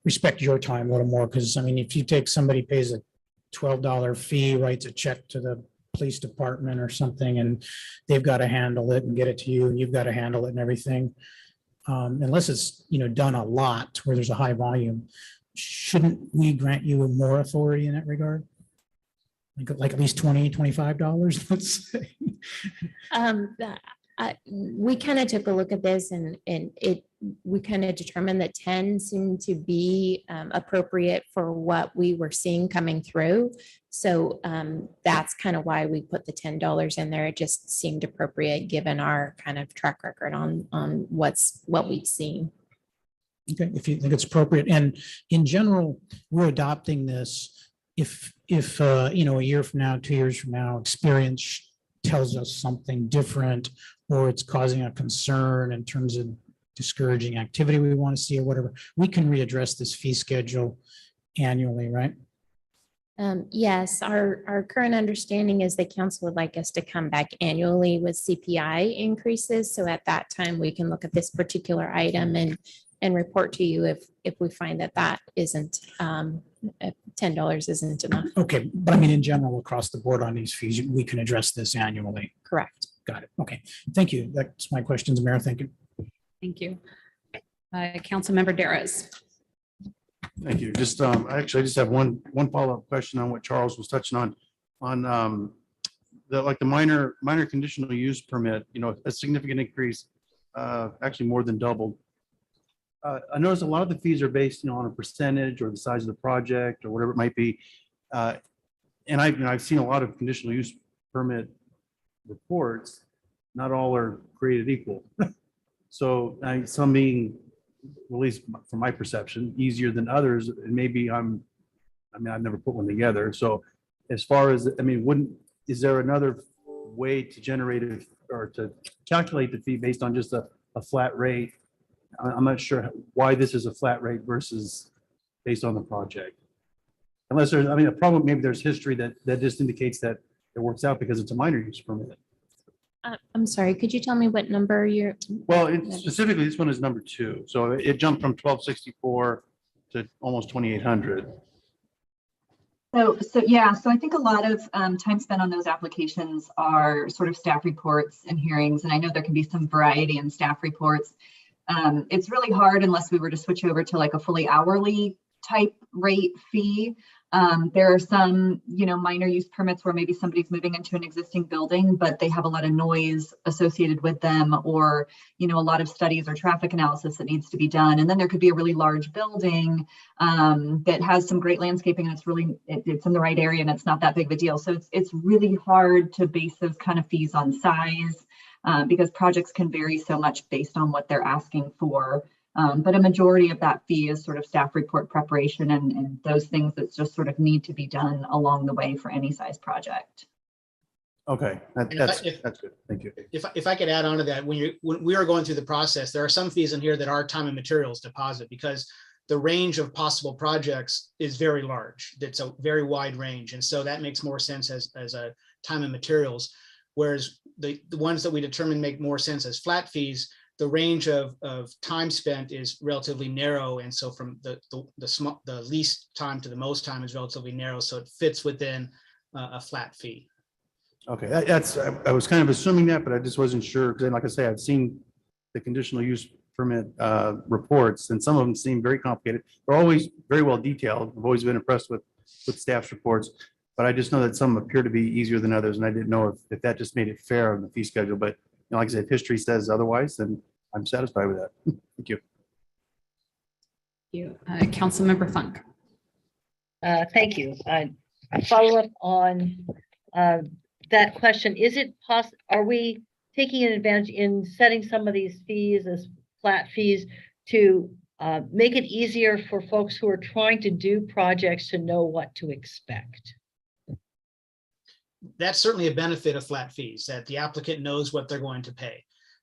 respect your time a little more. Because I mean, if you take somebody pays a $12 fee, writes a check to the police department or something, and they've got to handle it and get it to you, and you've got to handle it and everything. Unless it's done a lot where there's a high volume, shouldn't we grant you more authority in that regard? Like at least $20, $25, let's say. We kind of took a look at this and we kind of determined that 10 seemed to be appropriate for what we were seeing coming through. So that's kind of why we put the $10 in there. It just seemed appropriate given our kind of track record on what we've seen. Okay, if you think it's appropriate. And in general, we're adopting this if a year from now, 2 years from now, experience tells us something different, or it's causing a concern in terms of discouraging activity we want to see or whatever, we can readdress this fee schedule annually, right? Yes, our current understanding is the council would like us to come back annually with CPI increases. So at that time, we can look at this particular item and report to you if we find that isn't, $10 isn't enough. Okay, but I mean, in general, across the board on these fees, we can address this annually. Correct. Got it. Okay, thank you. That's my questions, Mayor. Thank you. Thank you. Councilmember Darrows. Thank you. Just, I just have one follow-up question on what Charles was touching on the minor conditional use permit, a significant increase, actually more than doubled. I noticed a lot of the fees are based, on a percentage or the size of the project or whatever it might be. And I've seen a lot of conditional use permit reports. Not all are created equal. So some being, at least from my perception, easier than others. And maybe I've never put one together. So as far as, is there another way to generate it or to calculate the fee based on just a flat rate? I'm not sure why this is a flat rate versus based on the project. Unless there's, a problem, maybe there's history that just indicates that it works out because it's a minor use permit. I'm sorry, could you tell me what number you're? Well, specifically, this one is number 2. So it jumped from 1264 to almost 2800. So I think a lot of time spent on those applications are sort of staff reports and hearings. And I know there can be some variety in staff reports. It's really hard unless we were to switch over to like a fully hourly type rate fee. There are some, minor use permits where maybe somebody's moving into an existing building, but they have a lot of noise associated with them, or, a lot of studies or traffic analysis that needs to be done. And then there could be a really large building that has some great landscaping and it's in the right area and it's not that big of a deal. So it's really hard to base those kind of fees on size because projects can vary so much based on what they're asking for. But a majority of that fee is sort of staff report preparation and those things that just sort of need to be done along the way for any size project. Okay, that's good. Thank you. If I could add on to that, when we are going through the process, there are some fees in here that are time and materials deposit because the range of possible projects is very large. It's a very wide range. And so that makes more sense as a time and materials. Whereas the ones that we determine make more sense as flat fees, the range of time spent is relatively narrow. And so from the least time to the most time is relatively narrow. So it fits within a flat fee. Okay, I was kind of assuming that, but I just wasn't sure. Because like I say, I've seen the conditional use permit reports and some of them seem very complicated. They're always very well detailed. I've always been impressed with staff's reports, but I just know that some appear to be easier than others. And I didn't know if that just made it fair on the fee schedule, but like I said, if history says otherwise, then I'm satisfied with that. Thank you. Thank you. Councilmember Funk. Thank you. A follow-up on that question. Is it possible, are we taking an advantage in setting some of these fees as flat fees to make it easier for folks who are trying to do projects to know what to expect? That's certainly a benefit of flat fees, that the applicant knows what they're going to pay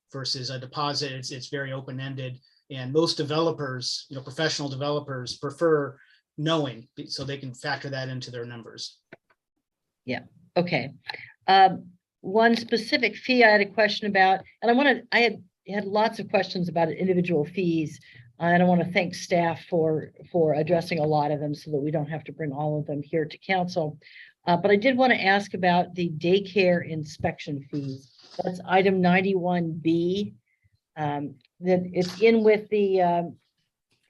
versus a deposit. It's very open-ended, and most developers, professional developers prefer knowing so they can factor that into their numbers. Yeah. Okay. One specific fee I had a question about, and I had lots of questions about individual fees, and I want to thank staff for addressing a lot of them so that we don't have to bring all of them here to council. But I did want to ask about the daycare inspection fees. That's item 91B. That it's in with the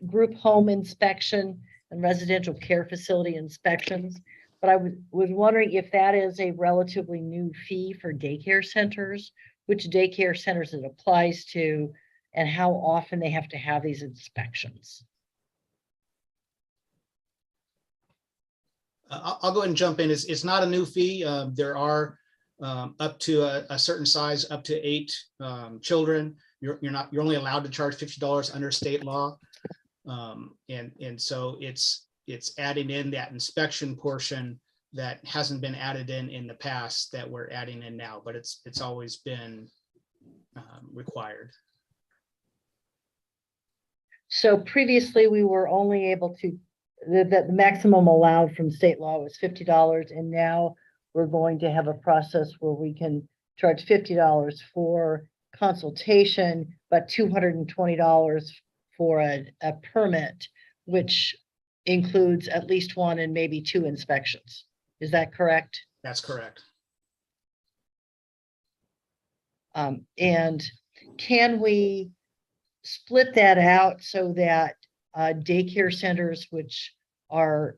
group home inspection. and residential care facility inspections. But I was wondering if that is a relatively new fee for daycare centers, which daycare centers it applies to, and how often they have to have these inspections. I'll go ahead and jump in. It's not a new fee. There are up to a certain size, up to 8 children. You're only allowed to charge $50 under state law. And so it's adding in that inspection portion that hasn't been added in the past that we're adding in now, but it's always been required. So previously we were only able to, the maximum allowed from state law was $50, and now we're going to have a process where we can charge $50 for consultation, but $220 for a permit, which includes at least 1 and maybe 2 inspections. Is that correct? That's correct. And can we split that out so that daycare centers, which are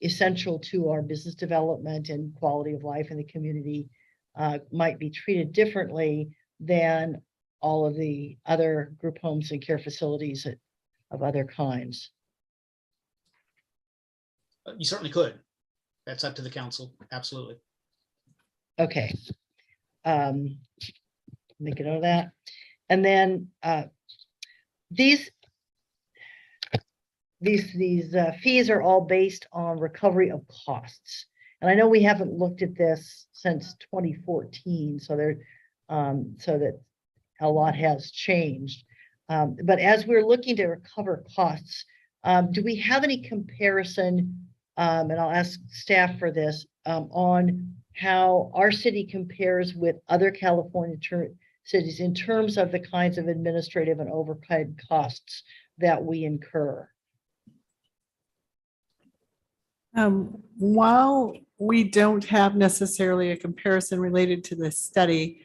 essential to our business development and quality of life in the community, might be treated differently than all of the other group homes and care facilities of other kinds? You certainly could. That's up to the council. Absolutely. Okay. Make a note of that. And then these fees are all based on recovery of costs. And I know we haven't looked at this since 2014, so that a lot has changed. But as we're looking to recover costs, do we have any comparison, and I'll ask staff for this, on how our city compares with other California cities in terms of the kinds of administrative and overhead costs that we incur? While we don't have necessarily a comparison related to this study,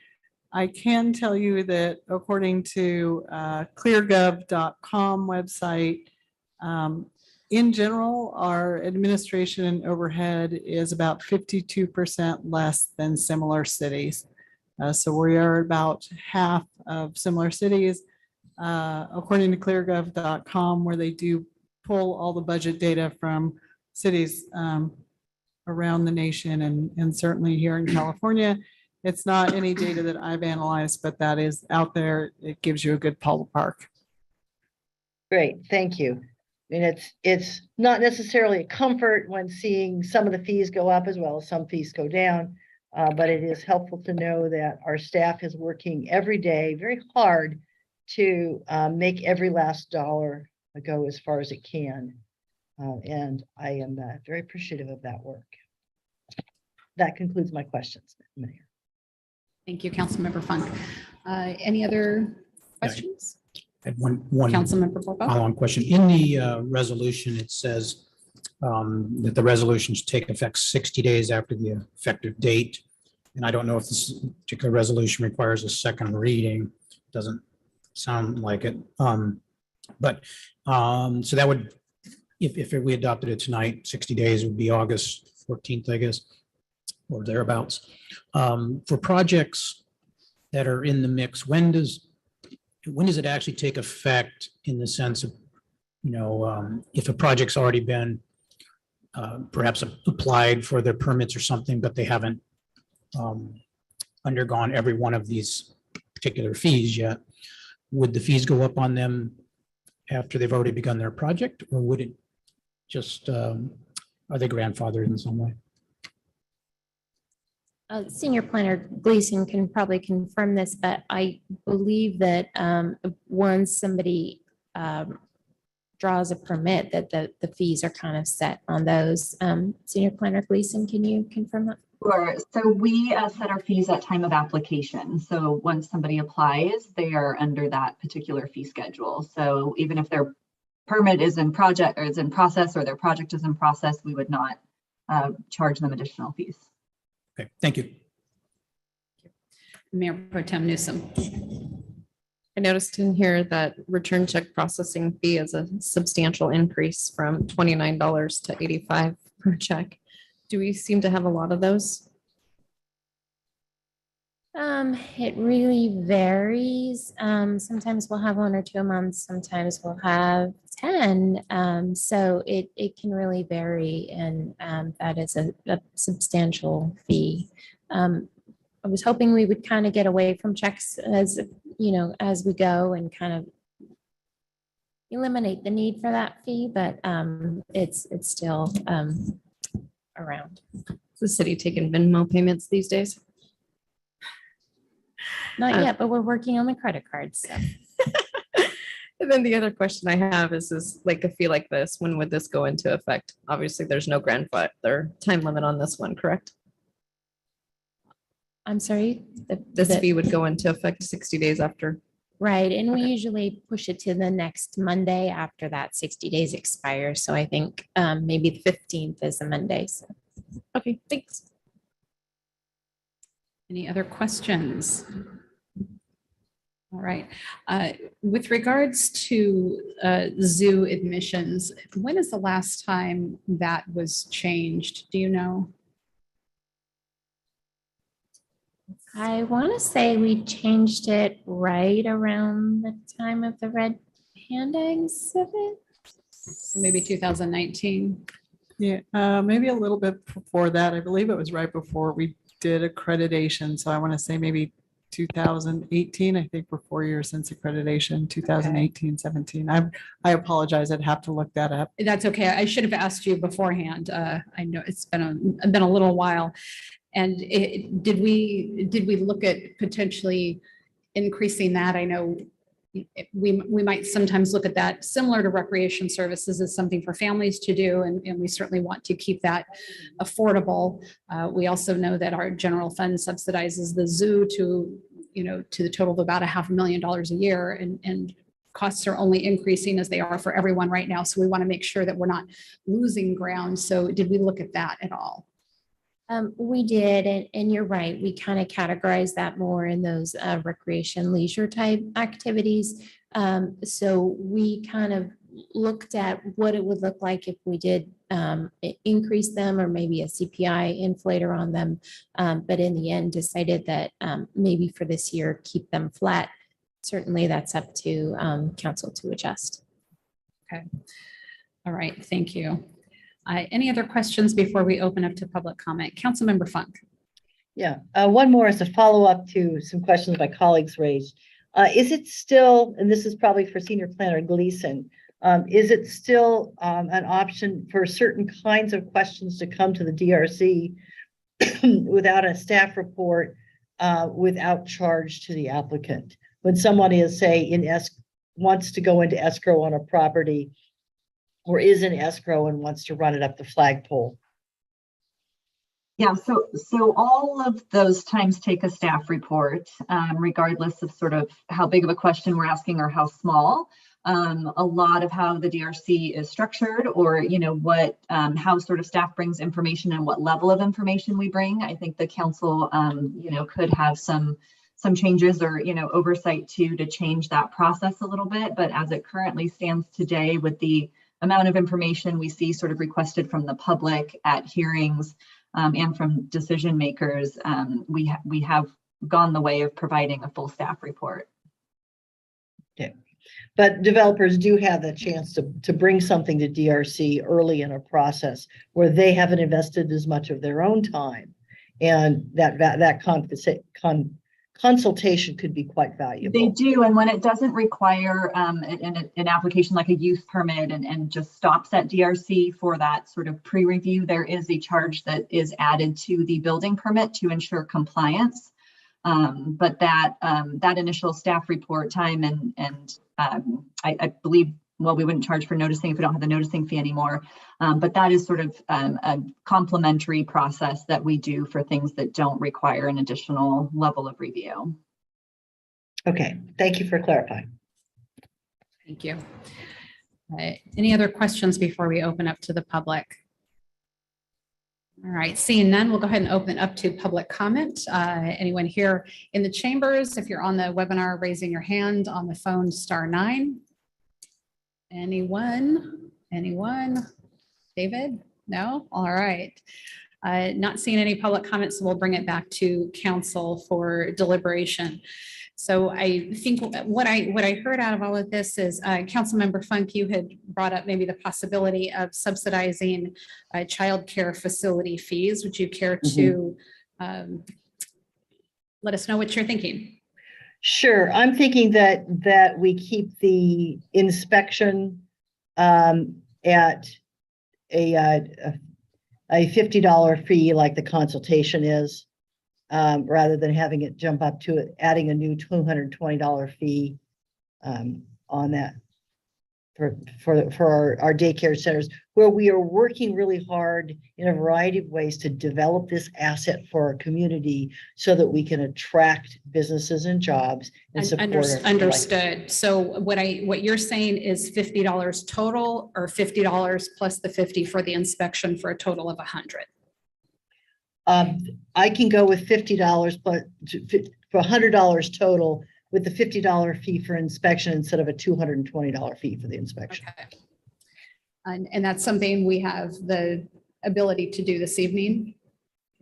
I can tell you that according to cleargov.com website, in general, our administration and overhead is about 52% less than similar cities. So we are about half of similar cities, according to cleargov.com, where they do pull all the budget data from cities around the nation and certainly here in California. It's not any data that I've analyzed, but that is out there. It gives you a good ballpark. Great, thank you. I mean, it's not necessarily a comfort when seeing some of the fees go up as well as some fees go down, but it is helpful to know that our staff is working every day very hard to make every last dollar go as far as it can. And I am very appreciative of that work. That concludes my questions, Mayor. Thank you, Councilmember Funk. Any other questions? I had one Councilmember Borbo? follow-on question. In the resolution, it says that the resolutions take effect 60 days after the effective date. And I don't know if this particular resolution requires a second reading. Doesn't sound like it. So that would, if we adopted it tonight, 60 days would be August 14th, I guess, or thereabouts. For projects that are in the mix, when does it actually take effect, in the sense of, if a project's already been perhaps applied for their permits or something, but they haven't undergone every one of these particular fees yet, would the fees go up on them after they've already begun their project, or would it just, are they grandfathered in some way? Senior Planner Gleason can probably confirm this, but I believe that once somebody draws a permit, that the fees are kind of set on those. Senior Planner Gleason, can you confirm that? Sure. So we set our fees at time of application. So once somebody applies, they are under that particular fee schedule. So even if their permit is in project or is in process, or their project is in process, we would not charge them additional fees. Okay, thank you. Mayor Pro Tem Newsom. I noticed in here that return check processing fee is a substantial increase from $29 to $85 per check. Do we seem to have a lot of those? It really varies. Sometimes we'll have 1 or 2 a month, sometimes we'll have 10. So it can really vary, and that is a substantial fee. I was hoping we would kind of get away from checks as, as we go and kind of eliminate the need for that fee, but it's still around. Is the city taking Venmo payments these days? Not yet, but we're working on the credit cards. So. And then the other question I have is like a fee like this, when would this go into effect? Obviously, there's no grandfather time limit on this one, correct? I'm sorry? This fee would go into effect 60 days after. Right, and we usually push it to the next Monday after that 60 days expires. So I think maybe the 15th is a Monday. So. Okay, thanks. Any other questions? All right. With regards to zoo admissions, when is the last time that was changed? Do you know? I want to say we changed it right around the time of the Red Panda exhibit. So maybe 2019. Yeah, maybe a little bit before that. I believe it was right before we did accreditation. So I want to say maybe 2018. I think we're 4 years since accreditation, 2018, 17. I apologize. I'd have to look that up. That's okay. I should have asked you beforehand. I know it's been a little while. And did we look at potentially increasing that? I know we might sometimes look at that similar to recreation services as something for families to do, and we certainly want to keep that affordable. We also know that our general fund subsidizes the zoo to the total of about $500,000 a year, and costs are only increasing as they are for everyone right now. So we want to make sure that we're not losing ground. So did we look at that at all? We did, and you're right. We kind of categorize that more in those recreation leisure type activities. So we kind of looked at what it would look like if we did increase them, or maybe a CPI inflator on them. But in the end, decided that maybe for this year, keep them flat. Certainly that's up to council to adjust. Okay. All right. Thank you. Any other questions before we open up to public comment? Councilmember Funk. Yeah, one more as a follow-up to some questions my colleagues raised. Is it still, and this is probably for Senior Planner Gleason, is it still an option for certain kinds of questions to come to the DRC without a staff report, without charge to the applicant? When someone is, say, wants to go into escrow on a property, or is in escrow and wants to run it up the flagpole? Yeah, so all of those times take a staff report, regardless of sort of how big of a question we're asking or how small. A lot of how the DRC is structured, or what how sort of staff brings information and what level of information we bring. I think the council could have some changes or oversight to change that process a little bit. But as it currently stands today, with the amount of information we see sort of requested from the public at hearings and from decision makers, we have gone the way of providing a full staff report. Okay, but developers do have the chance to bring something to DRC early in a process where they haven't invested as much of their own time, and that consultation could be quite valuable. They do, and when it doesn't require an application like a use permit and just stops at DRC for that sort of pre-review, there is a charge that is added to the building permit to ensure compliance. But that initial staff report time and I believe, well, we wouldn't charge for noticing if we don't have the noticing fee anymore. But that is sort of a complementary process that we do for things that don't require an additional level of review. Okay, thank you for clarifying. Thank you. Any other questions before we open up to the public? All right, seeing none, we'll go ahead and open up to public comment. Anyone here in the chambers, if you're on the webinar, raising your hand, on the phone, *9. Anyone? Anyone? David? No? All right. Not seeing any public comments, so we'll bring it back to council for deliberation. So I think what I heard out of all of this is Councilmember Funk, you had brought up maybe the possibility of subsidizing childcare facility fees. Would you care to let us know what you're thinking? Sure. I'm thinking that we keep the inspection at a $50 fee like the consultation is, rather than having it jump up to it, adding a new $220 fee on that for our daycare centers, where we are working really hard in a variety of ways to develop this asset for our community so that we can attract businesses and jobs and support our Understood. So what you're saying is $50 total, or $50 plus the 50 for the inspection, for a total of 100? I can go with $50 plus for $100 total, with the $50 fee for inspection instead of a $220 fee for the inspection. Okay. And that's something we have the ability to do this evening?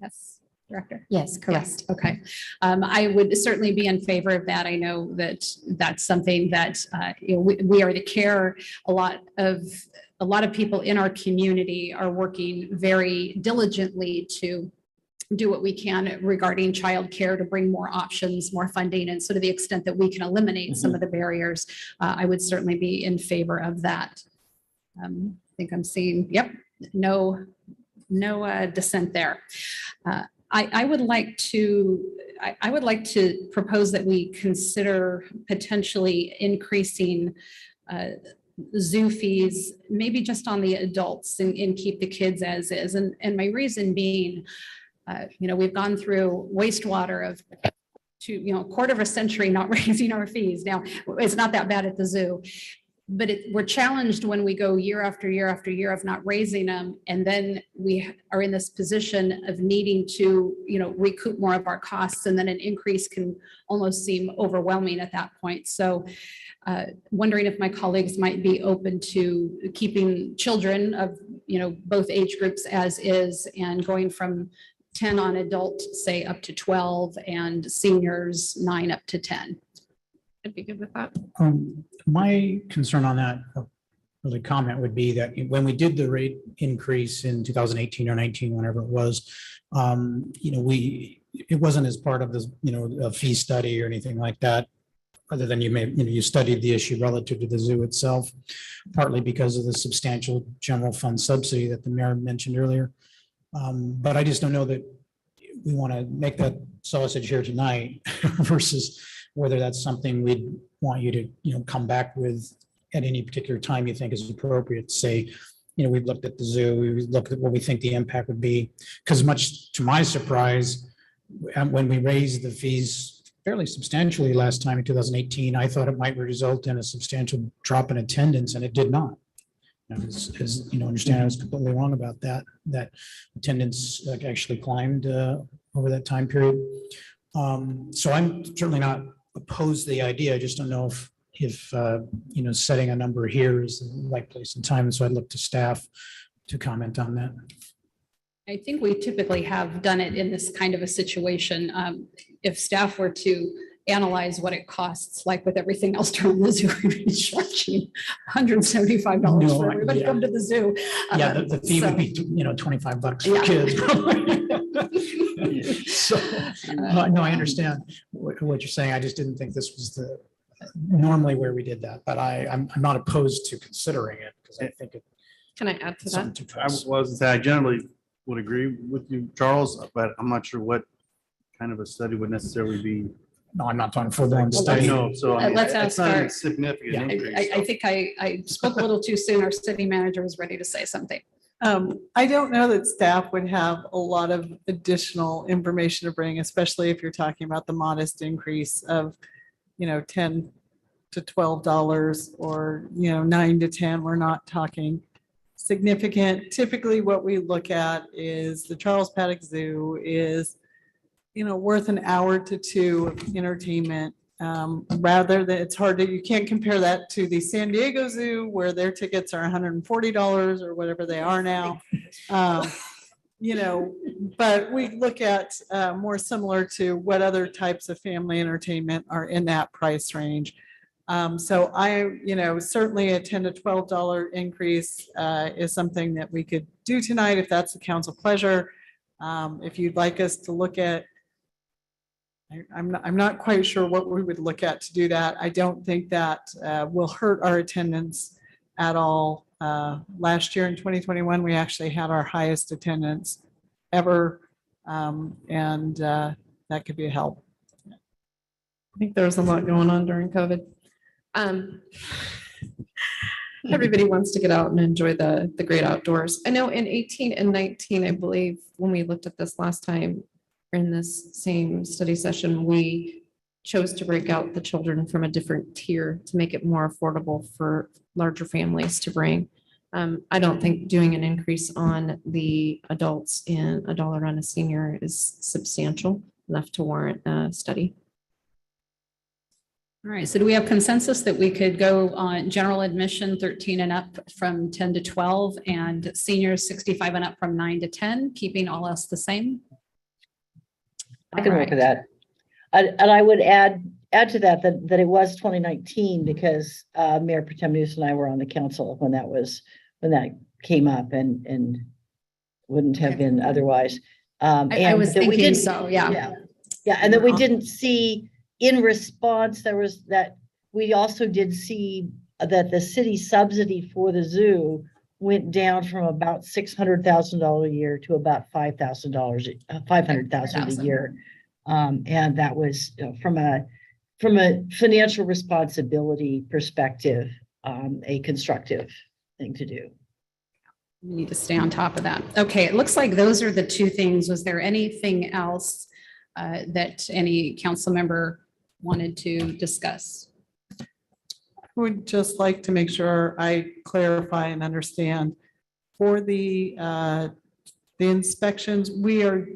Yes, Director? Yes, correct. Yes, okay. I would certainly be in favor of that. I know that that's something that we are the care. A lot of people in our community are working very diligently to do what we can regarding childcare to bring more options, more funding, and so to the extent that we can eliminate some of the barriers, I would certainly be in favor of that. I think I'm seeing, yep, no dissent there. I would like to propose that we consider potentially increasing zoo fees, maybe just on the adults, and keep the kids as is. And my reason being, we've gone through wastewater of a quarter of a century not raising our fees. Now, it's not that bad at the zoo, but we're challenged when we go year after year after year of not raising them. And then we are in this position of needing to, recoup more of our costs. And then an increase can almost seem overwhelming at that point. So wondering if my colleagues might be open to keeping children of, both age groups as is, and going from 10 on adult, say up to 12, and seniors 9 up to 10. I'd be good with that. My concern on that, really comment, would be that when we did the rate increase in 2018 or 19, whenever it was, it wasn't as part of this, a fee study or anything like that, other than you studied the issue relative to the zoo itself, partly because of the substantial general fund subsidy that the mayor mentioned earlier. But I just don't know that we want to make that sausage here tonight versus whether that's something we'd want you to, come back with at any particular time you think is appropriate. Say, we've looked at the zoo, we've looked at what we think the impact would be. Because much to my surprise, when we raised the fees fairly substantially last time in 2018, I thought it might result in a substantial drop in attendance, and it did not. As understand, I was completely wrong about that attendance actually climbed over that time period. So I'm certainly not opposed to the idea. I just don't know if setting a number here is the right place and time. So I'd look to staff to comment on that. I think we typically have done it in this kind of a situation. If staff were to analyze what it costs, like with everything else to run the zoo, we'd be charging $175 for everybody to come to the zoo. Yeah, the fee would be, $25 for kids. So, no, I understand what you're saying. I just didn't think this was normally where we did that, but I'm not opposed to considering it, because I think it. Can I add to that? I generally would agree with you, Charles, but I'm not sure what kind of a study would necessarily be. No, I'm not talking full-blown study. No, so Let's it's not a ask significant increase. I think I spoke a little too soon. Our city manager was ready to say something. I don't know that staff would have a lot of additional information to bring, especially if you're talking about the modest increase of, $10 to $12 or, 9 to 10. We're not talking significant. Typically, what we look at is the Charles Paddock Zoo is, worth an hour to two of entertainment. Rather than, it's hard to, you can't compare that to the San Diego Zoo where their tickets are $140 or whatever they are now. But we look at more similar to what other types of family entertainment are in that price range. So certainly a $10 to $12 increase is something that we could do tonight if that's the council pleasure. If you'd like us to look at, I'm not quite sure what we would look at to do that. I don't think that will hurt our attendance at all. Last year in 2021, we actually had our highest attendance ever, and that could be a help. I think there was a lot going on during COVID. Everybody wants to get out and enjoy the great outdoors. I know in 18 and 19, I believe, when we looked at this last time in this same study session, we chose to break out the children from a different tier to make it more affordable for larger families to bring. I don't think doing an increase on the adults in $1 on a senior is substantial enough to warrant a study. All right, so do we have consensus that we could go on general admission 13 and up from 10 to 12 and seniors 65 and up from 9 to 10, keeping all else the same? I can work with that. And I would add to that it was 2019 because Mayor Pro Tem Newsom and I were on the council when that came up and wouldn't have been otherwise. I was thinking so, yeah. Yeah, and then we didn't see in response, we also did see that the city subsidy for the zoo went down from about $600,000 a year to about $500,000 a year. And that was from a financial responsibility perspective, a constructive thing to do. We need to stay on top of that. Okay, it looks like those are the two things. Was there anything else that any council member wanted to discuss? I would just like to make sure I clarify and understand for the inspections, we are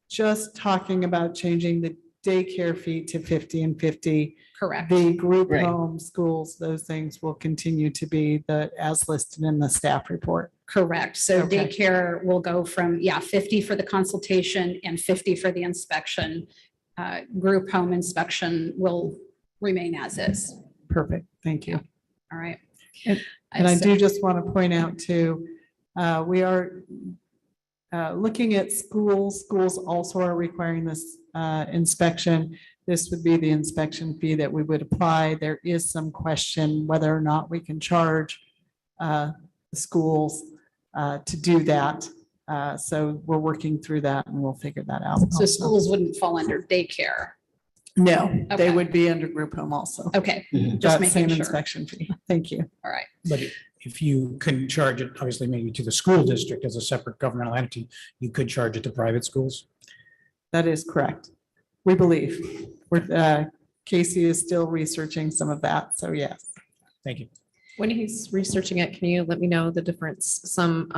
just talking about changing the daycare fee to 50 and 50. Correct. The group home schools, those things will continue to be as listed in the staff report. Correct. So Okay. daycare will go from, 50 for the consultation and 50 for the inspection. Group home inspection will remain as is. Perfect. Thank you. All right. And I do just want to point out too, we are looking at schools. Schools also are requiring this inspection. This would be the inspection fee that we would apply. There is some question whether or not we can charge the schools to do that. So we're working through that and we'll figure that out. So also. schools wouldn't fall under daycare. No, they Okay. would be under group home also. Okay, just That making same sure. inspection fee. Thank you. All right. But if you couldn't charge it, obviously maybe to the school district as a separate governmental entity, you could charge it to private schools. That is correct. We believe. Casey is still researching some of that. So yes. Thank you. When he's researching it, can you let me know the difference? Some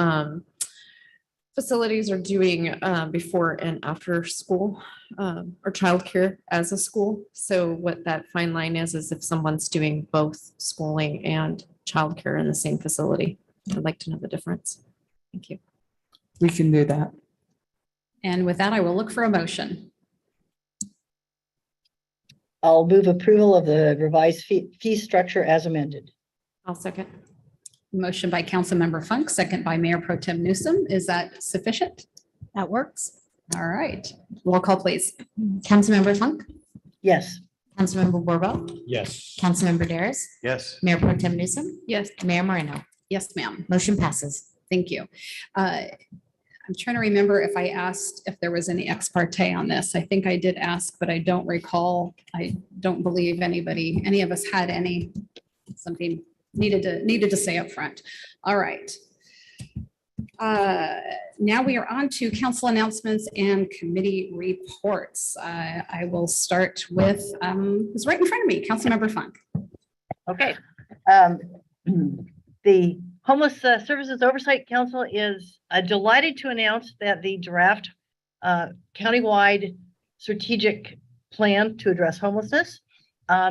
facilities are doing before and after school or childcare as a school. So what that fine line is if someone's doing both schooling and childcare in the same facility. I'd like to know the difference. Thank you. We can do that. And with that, I will look for a motion. I'll move approval of the revised fee structure as amended. I'll second. Motion by Councilmember Funk, second by Mayor Pro Tem Newsom. Is that sufficient? That works. All right. Roll call, please. Councilmember Funk, Yes. Councilmember Borbo, Yes. Councilmember Daris, Yes. Mayor Pro Tem Newsom, Yes. Mayor Moreno. Yes, ma'am. Motion passes. Thank you. I'm trying to remember if I asked if there was any ex parte on this. I think I did ask, but I don't recall. I don't believe any of us had something needed to say up front. All right. Now we are on to council announcements and committee reports. I will start with, who's right in front of me, Councilmember Funk. Okay. The Homeless Services Oversight Council is delighted to announce that the draft countywide strategic plan to address homelessness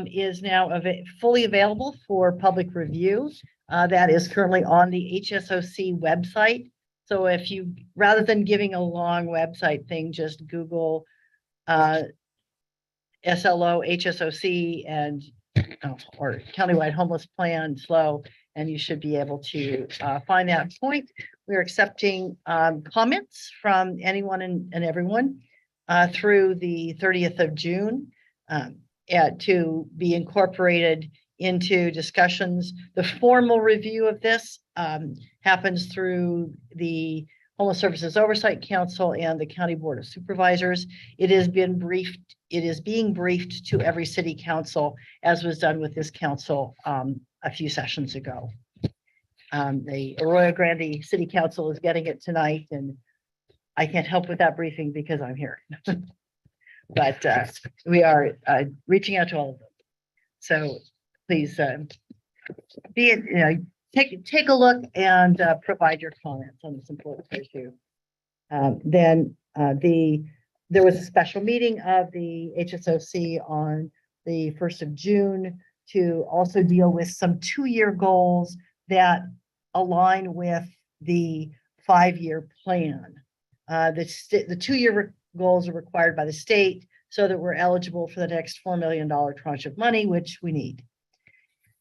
is now fully available for public review. That is currently on the HSOC website. So if you, rather than giving a long website thing, just Google SLO HSOC and or countywide homeless plan SLO, and you should be able to find that point. We're accepting comments from anyone and everyone through the 30th of June to be incorporated into discussions. The formal review of this happens through the Homeless Services Oversight Council and the County Board of Supervisors. It has been briefed. It is being briefed to every city council, as was done with this council a few sessions ago. The Arroyo Grande City Council is getting it tonight, and I can't help with that briefing because I'm here. But we are reaching out to all of them. So please take a look and provide your comments on this important issue. There was a special meeting of the HSOC on the 1st of June to also deal with some 2-year goals that align with the 5-year plan. The 2-year goals are required by the state so that we're eligible for the next $4 million tranche of money, which we need.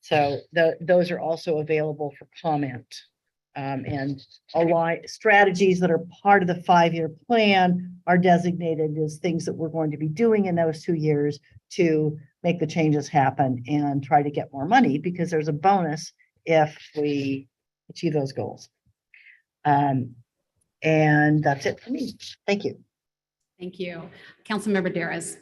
So those are also available for comment. And strategies that are part of the 5-year plan are designated as things that we're going to be doing in those 2 years to make the changes happen and try to get more money, because there's a bonus if we achieve those goals. And that's it for me. Thank you. Thank you. Councilmember Darres.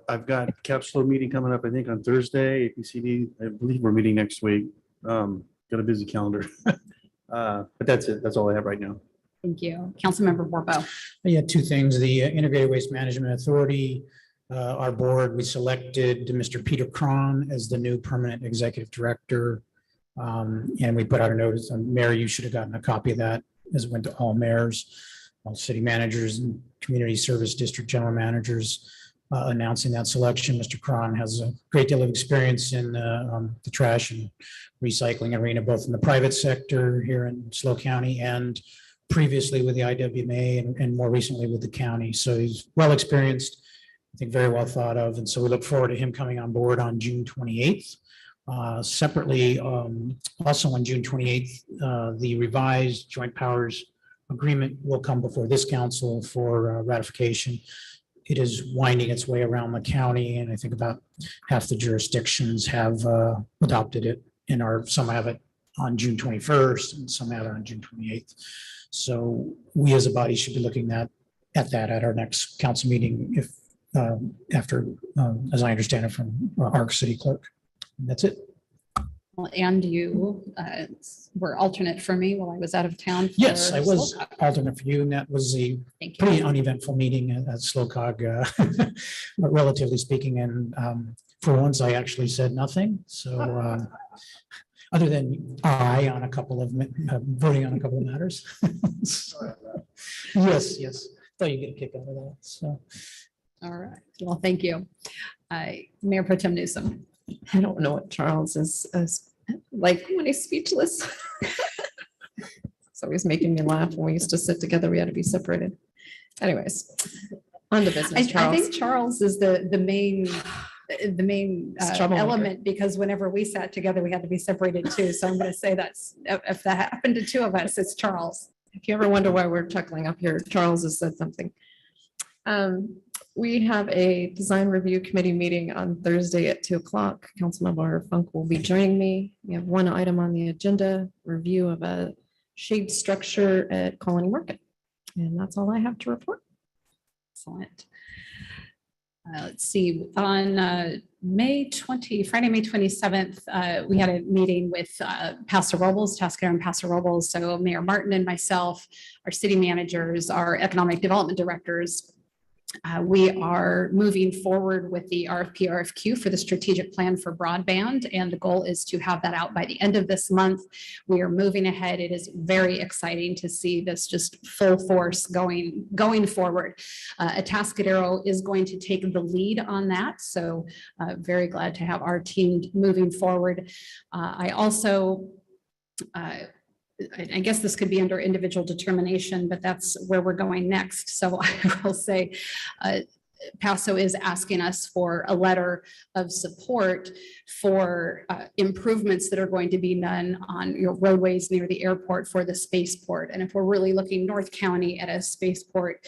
I've got capsule meeting coming up, I think on Thursday, APCD. I believe we're meeting next week. Got a busy calendar. But that's it. That's all I have right now. Thank you. Councilmember Borbo. Yeah, 2 things. The Integrated Waste Management Authority, our board, we selected Mr. Peter Cron as the new permanent executive director. And we put out a notice on Mayor. You should have gotten a copy of that, as it went to all mayors, all city managers, and community service district general managers, announcing that selection. Mr. Cron has a great deal of experience in the trash and recycling arena, both in the private sector here in SLO County and previously with the IWMA and more recently with the county. So he's well experienced, I think very well thought of. And so we look forward to him coming on board on June 28th. Separately, also on June 28th, the revised joint powers agreement will come before this council for ratification. It is winding its way around the county, and I think about half the jurisdictions have adopted it, and some have it on June 21st and some have it on June 28th. So we as a body should be looking at that at our next council meeting, if after, as I understand it, from our city clerk. And that's it. Well, and you were alternate for me while I was out of town. Yes, I was alternate for you, and that was a pretty uneventful meeting at SLOCOG, relatively speaking. And for once, I actually said nothing. So other than I on a couple of voting on a couple of matters. Yes. Thought you'd get a kick out of that. So. All right. Well, thank you. Mayor Pro Tem Newsom. I don't know what Charles is like when he's speechless. So he's making me laugh. When we used to sit together, we had to be separated. Anyways, on the business. I think Charles is the main troublemaker. element, because whenever we sat together, we had to be separated too. So I'm going to say that's, if that happened to 2 of us, it's Charles. If you ever wonder why we're chuckling up here, Charles has said something. We have a design review committee meeting on Thursday at 2:00. Councilmember Funk will be joining me. We have 1 item on the agenda, review of a shade structure at Colony Market. And that's all I have to report. Excellent. Let's see, on Friday, May 27th, we had a meeting with Paso Robles, Atascadero and Paso Robles. So Mayor Martin and myself, our city managers, our economic development directors, We are moving forward with the RFP, RFQ for the strategic plan for broadband, and the goal is to have that out by the end of this month. We are moving ahead. It is very exciting to see this just full force going forward. Atascadero is going to take the lead on that, so very glad to have our team moving forward. I also I guess this could be under individual determination, but that's where we're going next. So I will say, PASO is asking us for a letter of support for improvements that are going to be done on roadways near the airport for the spaceport. And if we're really looking North County at a spaceport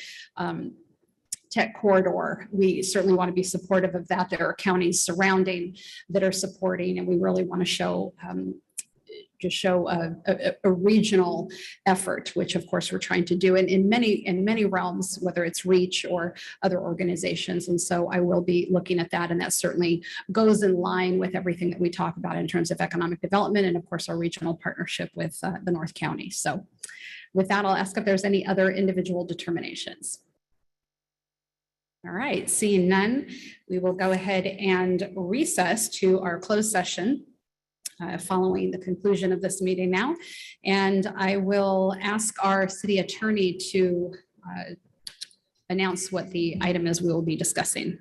tech corridor, we certainly want to be supportive of that. There are counties surrounding that are supporting, and we really want to show a regional effort, which of course we're trying to do in many realms, whether it's REACH or other organizations. And so I will be looking at that, and that certainly goes in line with everything that we talk about in terms of economic development and of course our regional partnership with the North County. So with that, I'll ask if there's any other individual determinations. All right, seeing none, we will go ahead and recess to our closed session following the conclusion of this meeting now. And I will ask our city attorney to announce what the item is we will be discussing.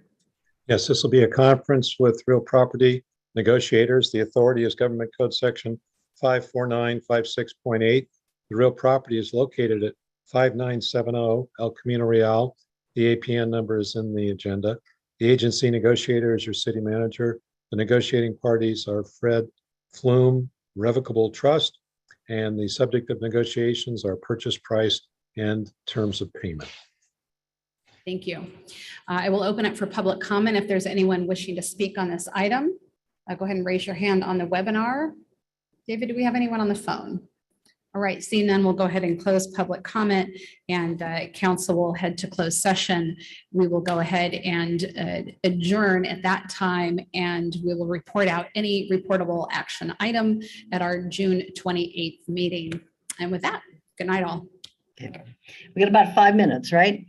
Yes, this will be a conference with real property negotiators. The authority is Government Code Section 54956.8. The real property is located at 5970 El Camino Real. The APN number is in the agenda. The agency negotiator is your city manager. The negotiating parties are Fred Flume Revocable Trust, and the subject of negotiations are purchase price and terms of payment. Thank you. I will open it for public comment if there's anyone wishing to speak on this item. Go ahead and raise your hand on the webinar. David, do we have anyone on the phone? All right, seeing none, we'll go ahead and close public comment, and council will head to closed session. We will go ahead and adjourn at that time, and we will report out any reportable action item at our June 28th meeting. And with that, good night all. Okay. We got about 5 minutes, right?